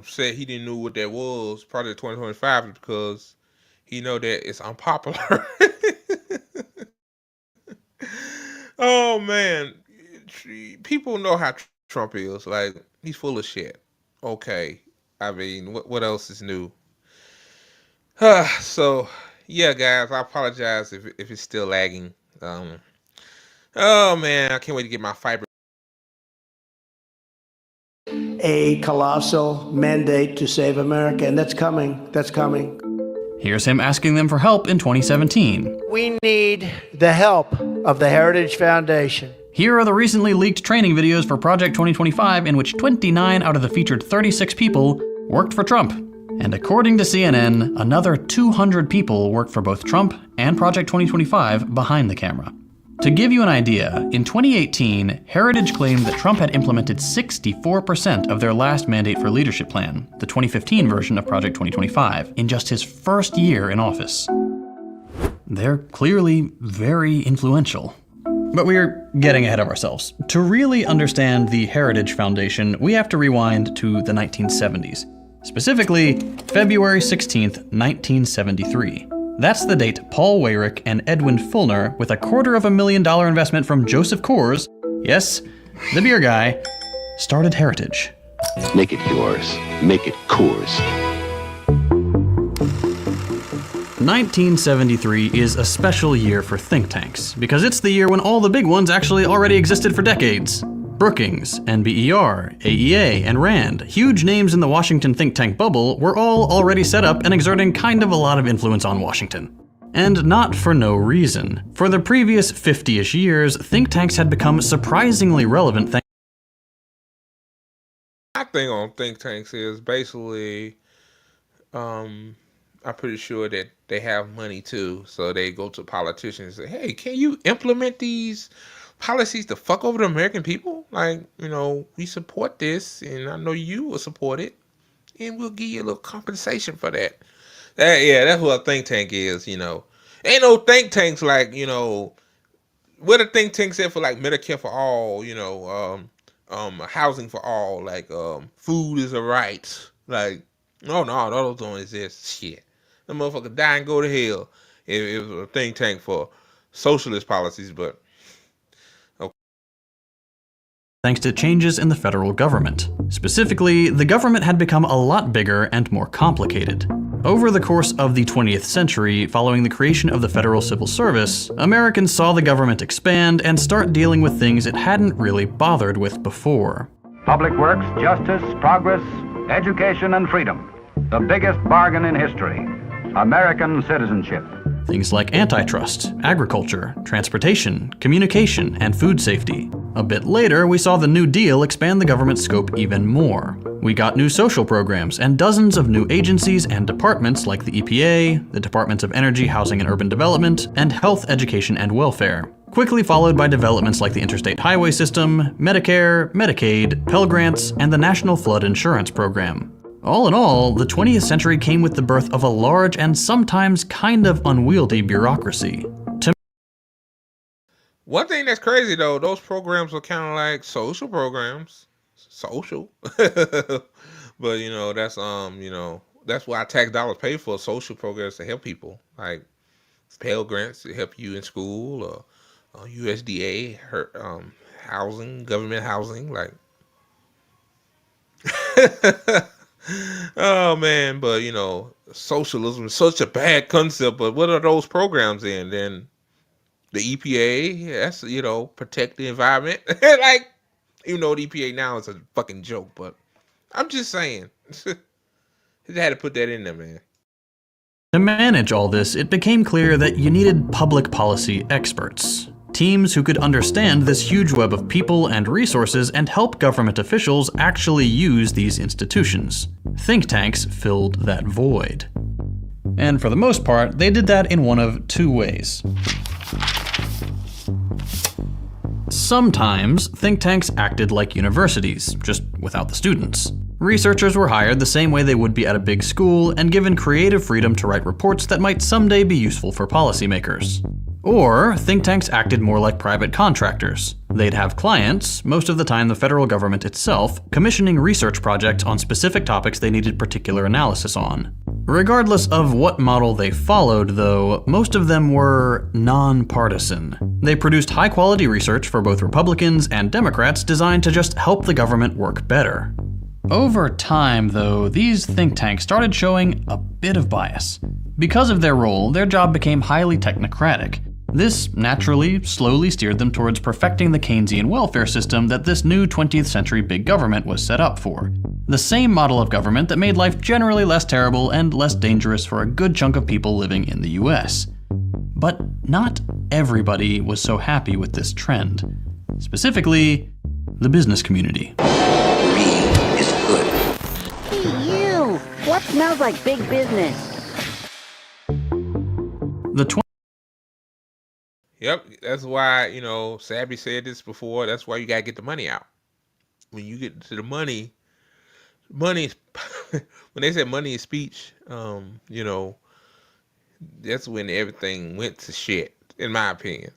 said he didn't know what that was, Project 2025, is because he know that it's unpopular. Oh man, people know how Trump is. Like, he's full of shit. Okay, I mean, what else is new? So yeah, guys, I apologize if it's still lagging. Oh man, I can't wait to get my fiber.
A colossal mandate to save America, and that's coming. That's coming.
Here's him asking them for help in 2017.
We need the help of the Heritage Foundation.
Here are the recently leaked training videos for Project 2025 in which 29 out of the featured 36 people worked for Trump. And according to CNN, another 200 people worked for both Trump and Project 2025 behind the camera. To give you an idea, in 2018, Heritage claimed that Trump had implemented 64% of their last mandate for leadership plan, the 2015 version of Project 2025, in just his first year in office. They're clearly very influential. But we're getting ahead of ourselves. To really understand the Heritage Foundation, we have to rewind to the 1970s. Specifically, February 16th, 1973. That's the date Paul Weyrich and Edwin Fulner, with a $250,000 investment from Joseph Coors, yes, the beer guy, started Heritage.
Make it yours. Make it Coors.
1973 is a special year for think tanks, because it's the year when all the big ones actually already existed for decades. Brookings, NBER, AEA, and RAND, huge names in the Washington think tank bubble, were all already set up and exerting kind of a lot of influence on Washington. And not for no reason. For the previous 50-ish years, think tanks had become surprisingly relevant thanks.
My thing on think tanks is basically, I'm pretty sure that they have money too, so they go to politicians and say, hey, can you implement these policies to fuck over the American people? Like, we support this, and I know you will support it, and we'll give you a little compensation for that. That's what a think tank is, Ain't no think tanks like, what a think tank said for like Medicare for all, housing for all, like food is a right. Like, no, those don't exist. Shit. The motherfucker die and go to hell if it was a think tank for socialist policies, but
thanks to changes in the federal government. Specifically, the government had become a lot bigger and more complicated. Over the course of the 20th century, following the creation of the Federal Civil Service, Americans saw the government expand and start dealing with things it hadn't really bothered with before.
Public works, justice, progress, education, and freedom. The biggest bargain in history. American citizenship.
Things like antitrust, agriculture, transportation, communication, and food safety. A bit later, we saw the New Deal expand the government scope even more. We got new social programs and dozens of new agencies and departments like the EPA, the Departments of Energy, Housing and Urban Development, and Health, Education, and Welfare. Quickly followed by developments like the Interstate Highway System, Medicare, Medicaid, Pell Grants, and the National Flood Insurance Program. All in all, the 20th century came with the birth of a large and sometimes kind of unwieldy bureaucracy.
One thing that's crazy though, those programs are kind of like social programs. Social. But that's why tax dollars pay for social programs to help people. Like Pell Grants to help you in school, or USDA, housing, government housing, like oh man, but socialism is such a bad concept, but what are those programs in? Then the EPA, that's protect the environment. Like, the EPA now is a fucking joke, but I'm just saying. They had to put that in there, man.
To manage all this, it became clear that you needed public policy experts. Teams who could understand this huge web of people and resources and help government officials actually use these institutions. Think tanks filled that void. And for the most part, they did that in one of two ways. Sometimes, think tanks acted like universities, just without the students. Researchers were hired the same way they would be at a big school and given creative freedom to write reports that might someday be useful for policymakers. Or, think tanks acted more like private contractors. They'd have clients, most of the time the federal government itself, commissioning research projects on specific topics they needed particular analysis on. Regardless of what model they followed, though, most of them were nonpartisan. They produced high-quality research for both Republicans and Democrats designed to just help the government work better. Over time, though, these think tanks started showing a bit of bias. Because of their role, their job became highly technocratic. This naturally, slowly steered them towards perfecting the Keynesian welfare system that this new 20th century big government was set up for. The same model of government that made life generally less terrible and less dangerous for a good chunk of people living in the US. But not everybody was so happy with this trend. Specifically, the business community.
Is good.
Hey, you! What smells like big business?
Yep, that's why, Sabby said this before, that's why you gotta get the money out. When you get to the money, when they said money is speech, that's when everything went to shit, in my opinion.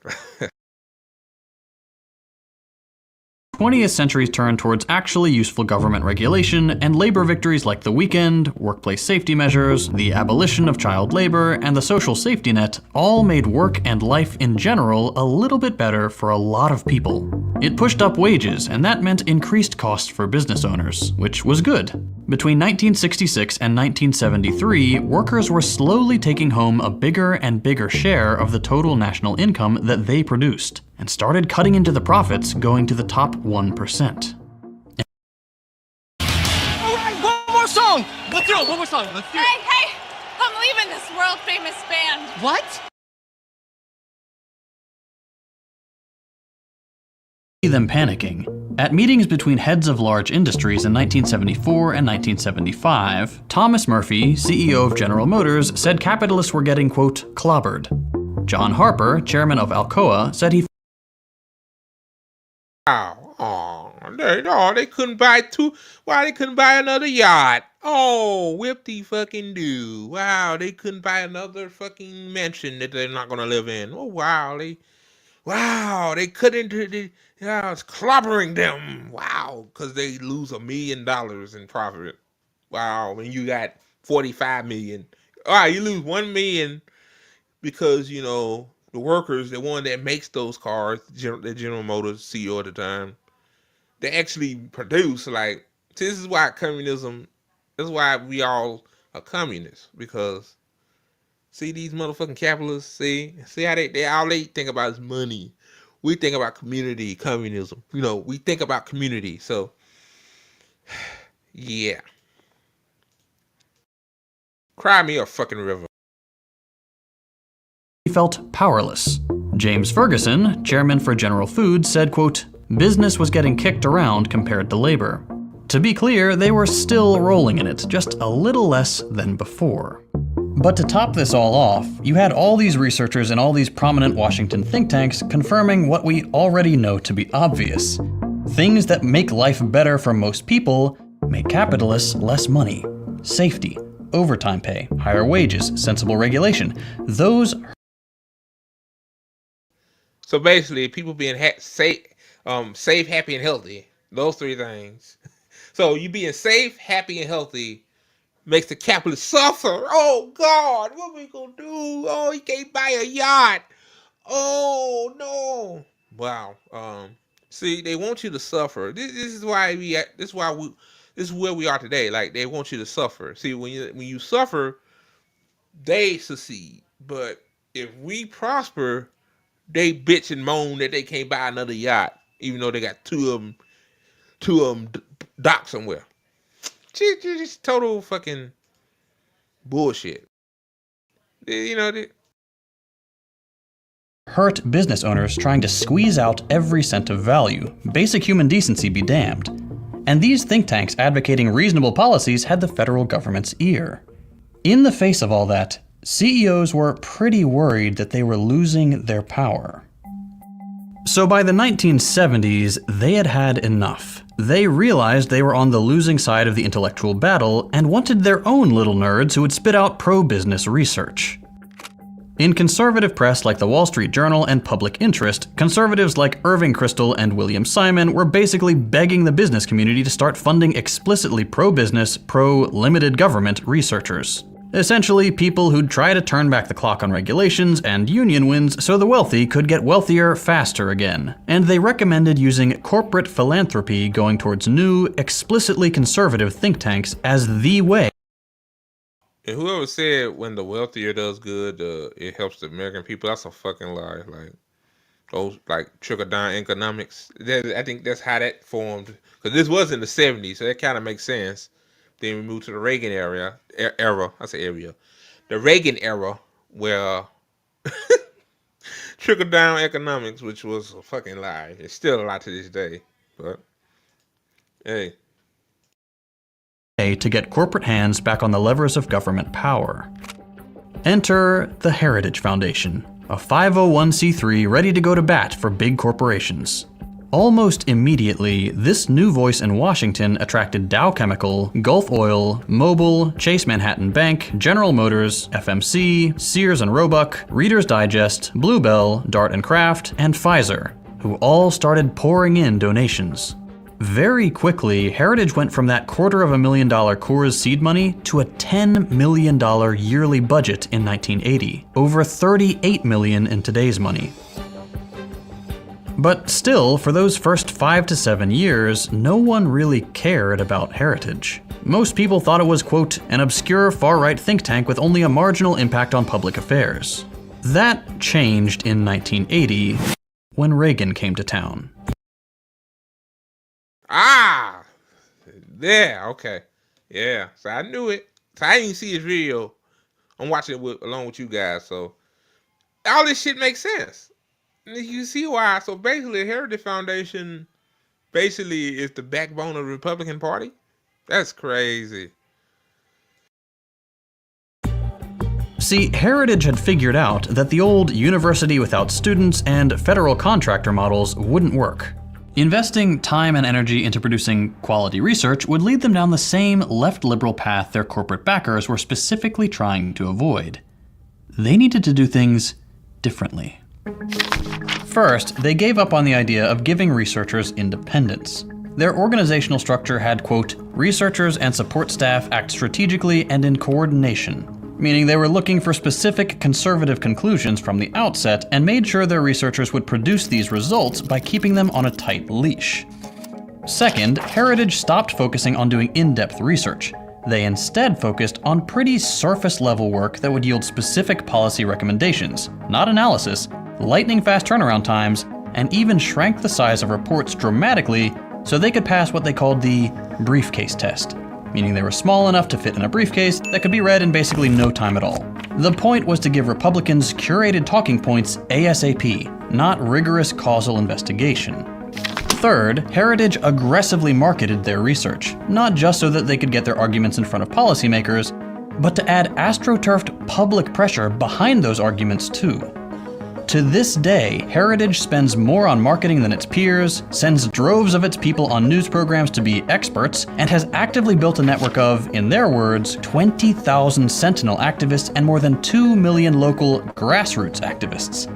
20th century's turn towards actually useful government regulation and labor victories like the weekend, workplace safety measures, the abolition of child labor, and the social safety net all made work and life in general a little bit better for a lot of people. It pushed up wages, and that meant increased costs for business owners, which was good. Between 1966 and 1973, workers were slowly taking home a bigger and bigger share of the total national income that they produced, and started cutting into the profits going to the top 1%.
Alright, one more song! Let's do it, one more song. Let's do it.
Hey, I'm leaving this world famous band.
What?
Them panicking. At meetings between heads of large industries in 1974 and 1975, Thomas Murphy, CEO of General Motors, said capitalists were getting, quote, clobbered. John Harper, chairman of Alcoa, said he
They couldn't buy why they couldn't buy another yacht? Oh, whip-de fucking do. Wow, they couldn't buy another fucking mansion that they're not gonna live in. Oh wow, they couldn't it's clobbering them. Wow, because they lose $1 million in profit. Wow, when you got 45 million. All right, you lose 1 million because, you know, the workers, the one that makes those cars, the General Motors CEO at the time, they actually produce, like, this is why that's why we all are communists, because see these motherfucking capitalists, see how they all they think about is money. We think about community, communism. You know, we think about community. So yeah. Cry me a fucking river.
He felt powerless. James Ferguson, chairman for General Foods, said, quote, business was getting kicked around compared to labor. To be clear, they were still rolling in it, just a little less than before. But to top this all off, you had all these researchers and all these prominent Washington think tanks confirming what we already know to be obvious. Things that make life better for most people make capitalists less money. Safety, overtime pay, higher wages, sensible regulation. Those.
So basically, people being safe, happy, and healthy. Those three things. So you being safe, happy, and healthy makes the capitalist suffer. Oh God, what we gonna do? Oh, he can't buy a yacht. Oh no! Wow. See, they want you to suffer. This is why this is where we are today. Like, they want you to suffer. See, when you suffer, they succeed. But if we prosper, they bitch and moan that they can't buy another yacht, even though they got two of them docked somewhere. Just total fucking bullshit. You know,
hurt business owners trying to squeeze out every cent of value. Basic human decency be damned. And these think tanks advocating reasonable policies had the federal government's ear. In the face of all that, CEOs were pretty worried that they were losing their power. So by the 1970s, they had had enough. They realized they were on the losing side of the intellectual battle and wanted their own little nerds who would spit out pro-business research. In conservative press like the Wall Street Journal and Public Interest, conservatives like Irving Kristol and William Simon were basically begging the business community to start funding explicitly pro-business, pro-limited government researchers. Essentially, people who'd try to turn back the clock on regulations and union wins so the wealthy could get wealthier faster again. And they recommended using corporate philanthropy going towards new, explicitly conservative think tanks as the way.
And whoever said when the wealthier does good, it helps the American people, that's a fucking lie. Like, those, like, trickle-down economics. I think that's how that formed. Because this was in the 70s, so that kind of makes sense. Then we moved to the Reagan era. The Reagan era, where trickle-down economics, which was a fucking lie. It's still a lie to this day. But, hey.
To get corporate hands back on the levers of government power. Enter the Heritage Foundation, a 501c3 ready to go to bat for big corporations. Almost immediately, this new voice in Washington attracted Dow Chemical, Gulf Oil, Mobil, Chase Manhattan Bank, General Motors, FMC, Sears and Roebuck, Reader's Digest, Bluebell, Dart and Kraft, and Pfizer. who all started pouring in donations. Very quickly, Heritage went from that $250,000 Coors seed money to a $10 million yearly budget in 1980, over $38 million in today's money. But still, for those first 5 to 7 years, no one really cared about Heritage. Most people thought it was, quote, an obscure far-right think tank with only a marginal impact on public affairs. That changed in 1980, when Reagan came to town.
Ah! Yeah, okay. Yeah, so I knew it. So I didn't see his video. I'm watching it along with you guys, so all this shit makes sense. And you see why. So basically, the Heritage Foundation basically is the backbone of the Republican Party? That's crazy.
See, Heritage had figured out that the old university without students and federal contractor models wouldn't work. Investing time and energy into producing quality research would lead them down the same left liberal path their corporate backers were specifically trying to avoid. They needed to do things differently. First, they gave up on the idea of giving researchers independence. Their organizational structure had, quote, researchers and support staff act strategically and in coordination, meaning they were looking for specific conservative conclusions from the outset and made sure their researchers would produce these results by keeping them on a tight leash. Second, Heritage stopped focusing on doing in-depth research. They instead focused on pretty surface-level work that would yield specific policy recommendations, not analysis, lightning-fast turnaround times, and even shrank the size of reports dramatically so they could pass what they called the briefcase test, meaning they were small enough to fit in a briefcase that could be read in basically no time at all. The point was to give Republicans curated talking points ASAP, not rigorous causal investigation. Third, Heritage aggressively marketed their research, not just so that they could get their arguments in front of policymakers, but to add astroturfed public pressure behind those arguments too. To this day, Heritage spends more on marketing than its peers, sends droves of its people on news programs to be experts, and has actively built a network of, in their words, 20,000 Sentinel activists and more than 2 million local grassroots activists.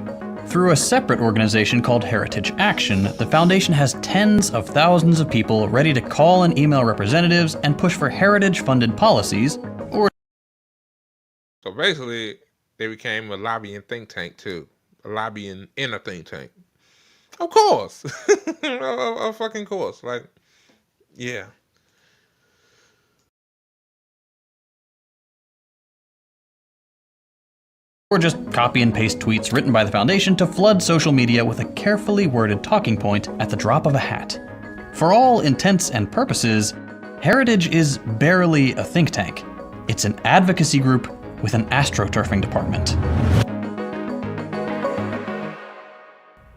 Through a separate organization called Heritage Action, the foundation has tens of thousands of people ready to call and email representatives and push for Heritage-funded policies, or...
So basically, they became a lobbying think tank too. A lobbying in a think tank. Of course. Of fucking course. Like, yeah.
or just copy and paste tweets written by the foundation to flood social media with a carefully worded talking point at the drop of a hat. For all intents and purposes, Heritage is barely a think tank. It's an advocacy group with an astroturfing department.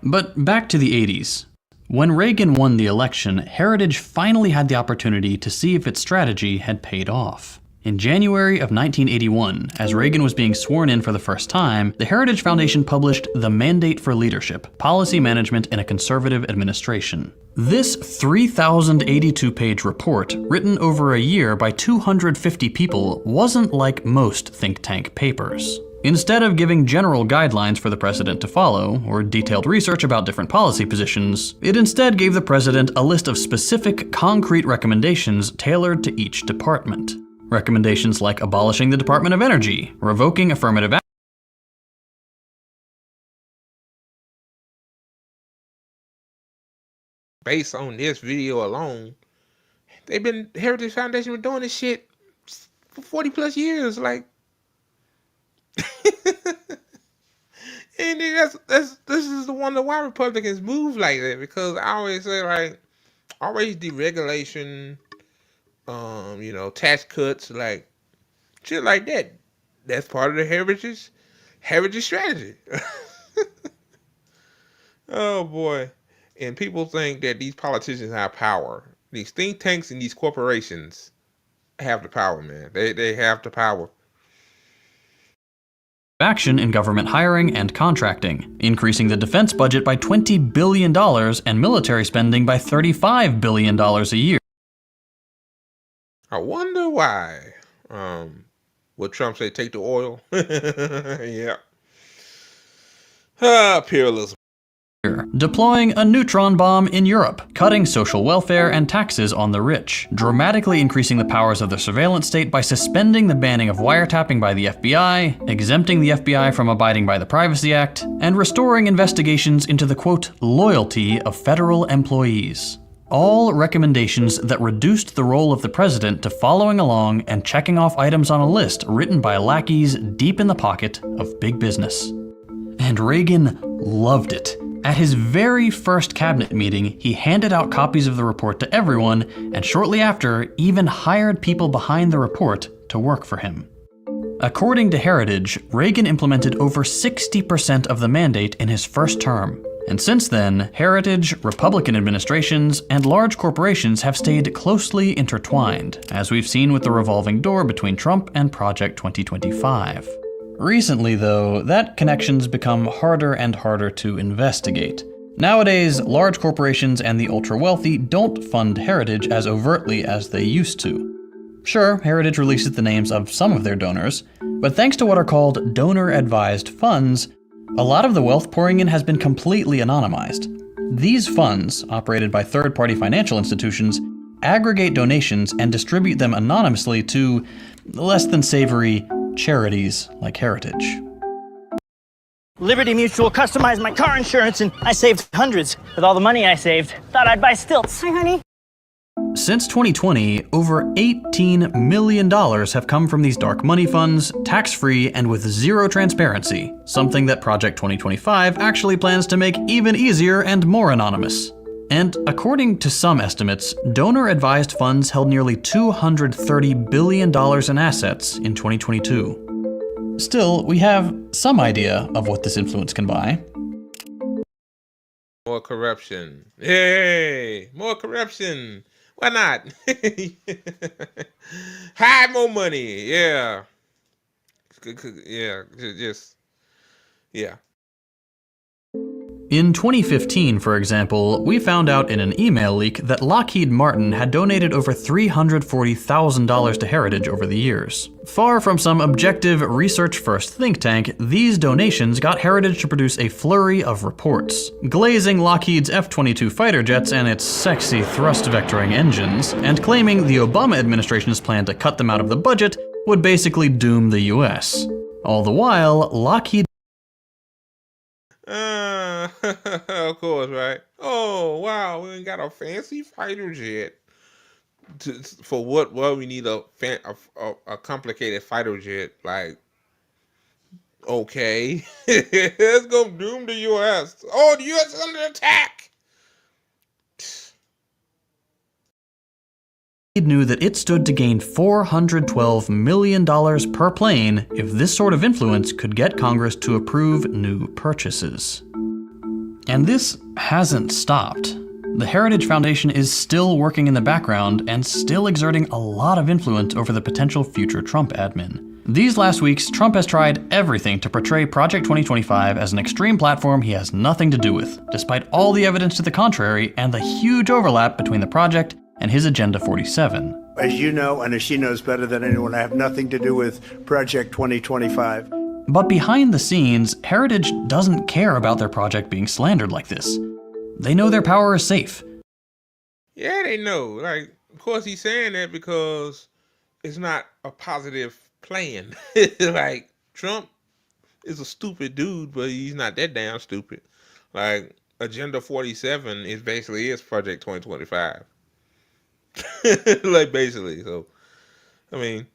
But back to the 80s. When Reagan won the election, Heritage finally had the opportunity to see if its strategy had paid off. In January of 1981, as Reagan was being sworn in for the first time, the Heritage Foundation published The Mandate for Leadership: Policy Management in a Conservative Administration. This 3,082-page report, written over a year by 250 people, wasn't like most think tank papers. Instead of giving general guidelines for the president to follow, or detailed research about different policy positions, it instead gave the president a list of specific, concrete recommendations tailored to each department. Recommendations like abolishing the Department of Energy, revoking affirmative action.
Based on this video alone, Heritage Foundation been doing this shit for 40 plus years, like. And this is the wonder why Republicans move like that, because I always say, like, always deregulation, tax cuts, like shit like that. That's part of the heritage strategy. Oh boy. And people think that these politicians have power. These think tanks and these corporations have the power, man. They have the power.
Action in government hiring and contracting, increasing the defense budget by $20 billion and military spending by $35 billion a year.
I wonder why. Would Trump say take the oil? Yeah. Imperialism.
deploying a neutron bomb in Europe, cutting social welfare and taxes on the rich, dramatically increasing the powers of the surveillance state by suspending the banning of wiretapping by the FBI, exempting the FBI from abiding by the Privacy Act, and restoring investigations into the, quote, loyalty of federal employees. All recommendations that reduced the role of the president to following along and checking off items on a list written by lackeys deep in the pocket of big business. And Reagan loved it. At his very first cabinet meeting, he handed out copies of the report to everyone, and shortly after, even hired people behind the report to work for him. According to Heritage, Reagan implemented over 60% of the mandate in his first term. And since then, Heritage, Republican administrations, and large corporations have stayed closely intertwined, as we've seen with the revolving door between Trump and Project 2025. Recently, though, that connection's become harder and harder to investigate. Nowadays, large corporations and the ultra-wealthy don't fund Heritage as overtly as they used to. Sure, Heritage releases the names of some of their donors, but thanks to what are called donor-advised funds, a lot of the wealth pouring in has been completely anonymized. These funds, operated by third-party financial institutions, aggregate donations and distribute them anonymously to less than savory charities like Heritage.
Liberty Mutual customized my car insurance and I saved hundreds. With all the money I saved, thought I'd buy stilts. Hi, honey.
Since 2020, over $18 million have come from these dark money funds, tax-free and with zero transparency, something that Project 2025 actually plans to make even easier and more anonymous. And according to some estimates, donor-advised funds held nearly $230 billion in assets in 2022. Still, we have some idea of what this influence can buy.
More corruption. Hey, more corruption. Why not? Hide more money. Yeah. Yeah. Yeah.
In 2015, for example, we found out in an email leak that Lockheed Martin had donated over $340,000 to Heritage over the years. Far from some objective, research-first think tank, these donations got Heritage to produce a flurry of reports, glazing Lockheed's F-22 fighter jets and its sexy thrust-vectoring engines, and claiming the Obama administration's plan to cut them out of the budget would basically doom the US. All the while, Lockheed
of course, right? Oh, wow, we ain't got a fancy fighter jet. For what? Well, we need a complicated fighter jet. Like, okay, it's gonna doom the U.S. Oh, the U.S. is under attack.
knew that it stood to gain $412 million per plane if this sort of influence could get Congress to approve new purchases. And this hasn't stopped. The Heritage Foundation is still working in the background and still exerting a lot of influence over the potential future Trump admin. These last weeks, Trump has tried everything to portray Project 2025 as an extreme platform he has nothing to do with, despite all the evidence to the contrary and the huge overlap between the project and his Agenda 47.
As you know, and as she knows better than anyone, I have nothing to do with Project 2025.
But behind the scenes, Heritage doesn't care about their project being slandered like this. They know their power is safe.
Yeah, they know. Like, of course he's saying that because it's not a positive plan. Like, Trump is a stupid dude, but he's not that damn stupid. Like, Agenda 47 is basically Project 2025. Like, basically. So, I mean...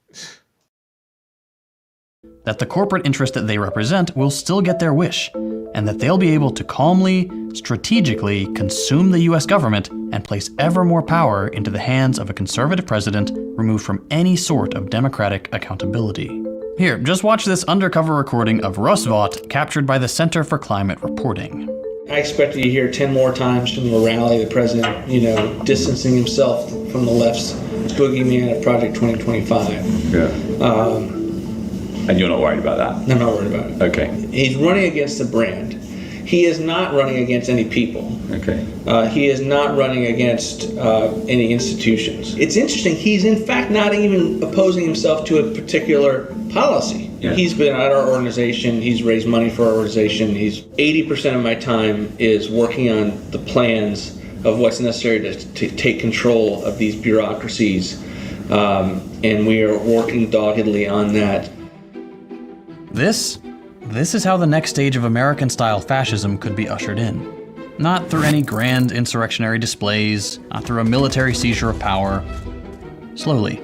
that the corporate interest that they represent will still get their wish, and that they'll be able to calmly, strategically consume the US government and place ever more power into the hands of a conservative president removed from any sort of democratic accountability. Here, just watch this undercover recording of Russ Vought captured by the Center for Climate Reporting.
I expected to hear 10 more times from the rally, the president, distancing himself from the left's boogeyman of Project 2025.
Yeah. And you're not worried about that?
I'm not worried about it.
Okay.
He's running against a brand. He is not running against any people.
Okay.
He is not running against any institutions. It's interesting, he's in fact not even opposing himself to a particular policy. He's been at our organization. He's raised money for our organization. 80% of my time is working on the plans of what's necessary to take control of these bureaucracies. And we are working doggedly on that.
This is how the next stage of American-style fascism could be ushered in. Not through any grand insurrectionary displays, not through a military seizure of power. Slowly,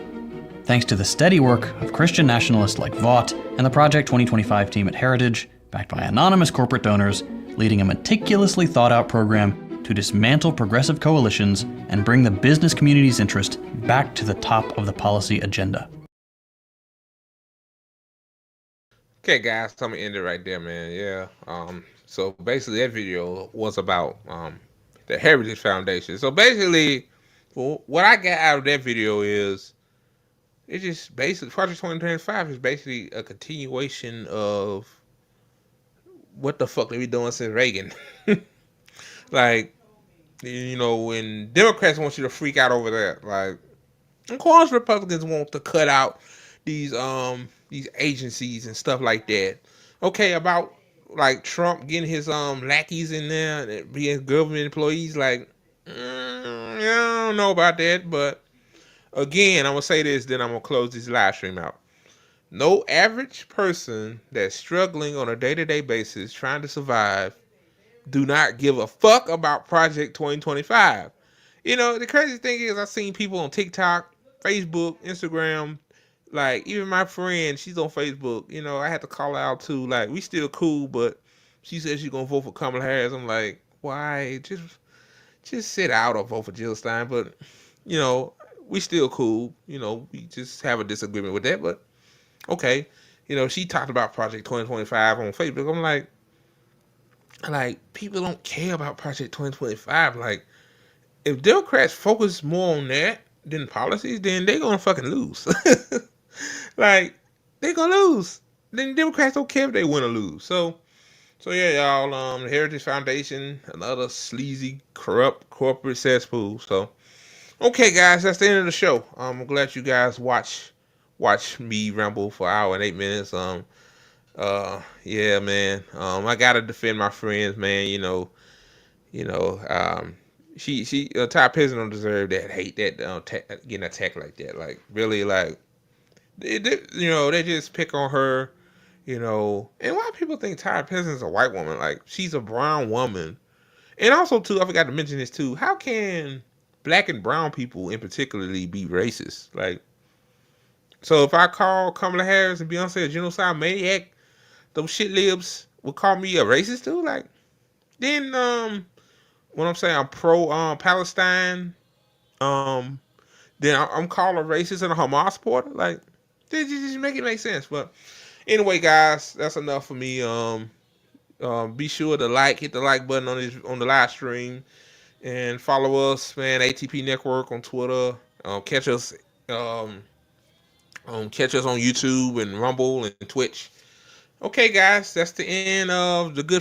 thanks to the steady work of Christian nationalists like Vaught and the Project 2025 team at Heritage, backed by anonymous corporate donors, leading a meticulously thought-out program to dismantle progressive coalitions and bring the business community's interest back to the top of the policy agenda.
Okay, guys, I'm gonna end it right there, man. Yeah. So basically, that video was about the Heritage Foundation. So basically, what I got out of that video is it's just basically Project 2025 is basically a continuation of what the fuck they be doing since Reagan. Like, you know, when Democrats want you to freak out over that, like, of course Republicans want to cut out these agencies and stuff like that. Okay, about like Trump getting his lackeys in there and being government employees, like, I don't know about that, but again, I'm gonna say this, then I'm gonna close this live stream out. No average person that's struggling on a day-to-day basis trying to survive do not give a fuck about Project 2025. You know, the crazy thing is I've seen people on TikTok, Facebook, Instagram, like even my friend, she's on Facebook. You know, I had to call her out too. Like, we still cool, but she said she's gonna vote for Kamala Harris. I'm like, why? Just sit out or vote for Jill Stein. But, you know, we still cool. You know, we just have a disagreement with that. But okay. You know, she talked about Project 2025 on Facebook. I'm like, people don't care about Project 2025. Like, if Democrats focus more on that than policies, then they're gonna fucking lose. Like, they're gonna lose. Then Democrats don't care if they win or lose. So yeah, y'all. The Heritage Foundation, another sleazy, corrupt corporate cesspool. So, okay, guys, that's the end of the show. I'm glad you guys watch me ramble for an hour and 8 minutes. Yeah, man. I gotta defend my friends, man. She Ty Peasant don't deserve that hate, that getting attacked like that. Like, really, like, they just pick on her, and why people think Ty Peasant's a white woman? Like, she's a brown woman, and also too, I forgot to mention this too. How can black and brown people in particularly be racist? Like, so if I call Kamala Harris and Beyonce a genocide maniac, those shit libs would call me a racist too. Like, then when I'm saying I'm pro Palestine, then I'm called a racist and a Hamas supporter. Like, just make it make sense. But anyway, guys, that's enough for me. Be sure to hit the like button on the live stream, and follow us, man. ATP Network on Twitter. Catch us on YouTube and Rumble and Twitch. Okay, guys, that's the end of the good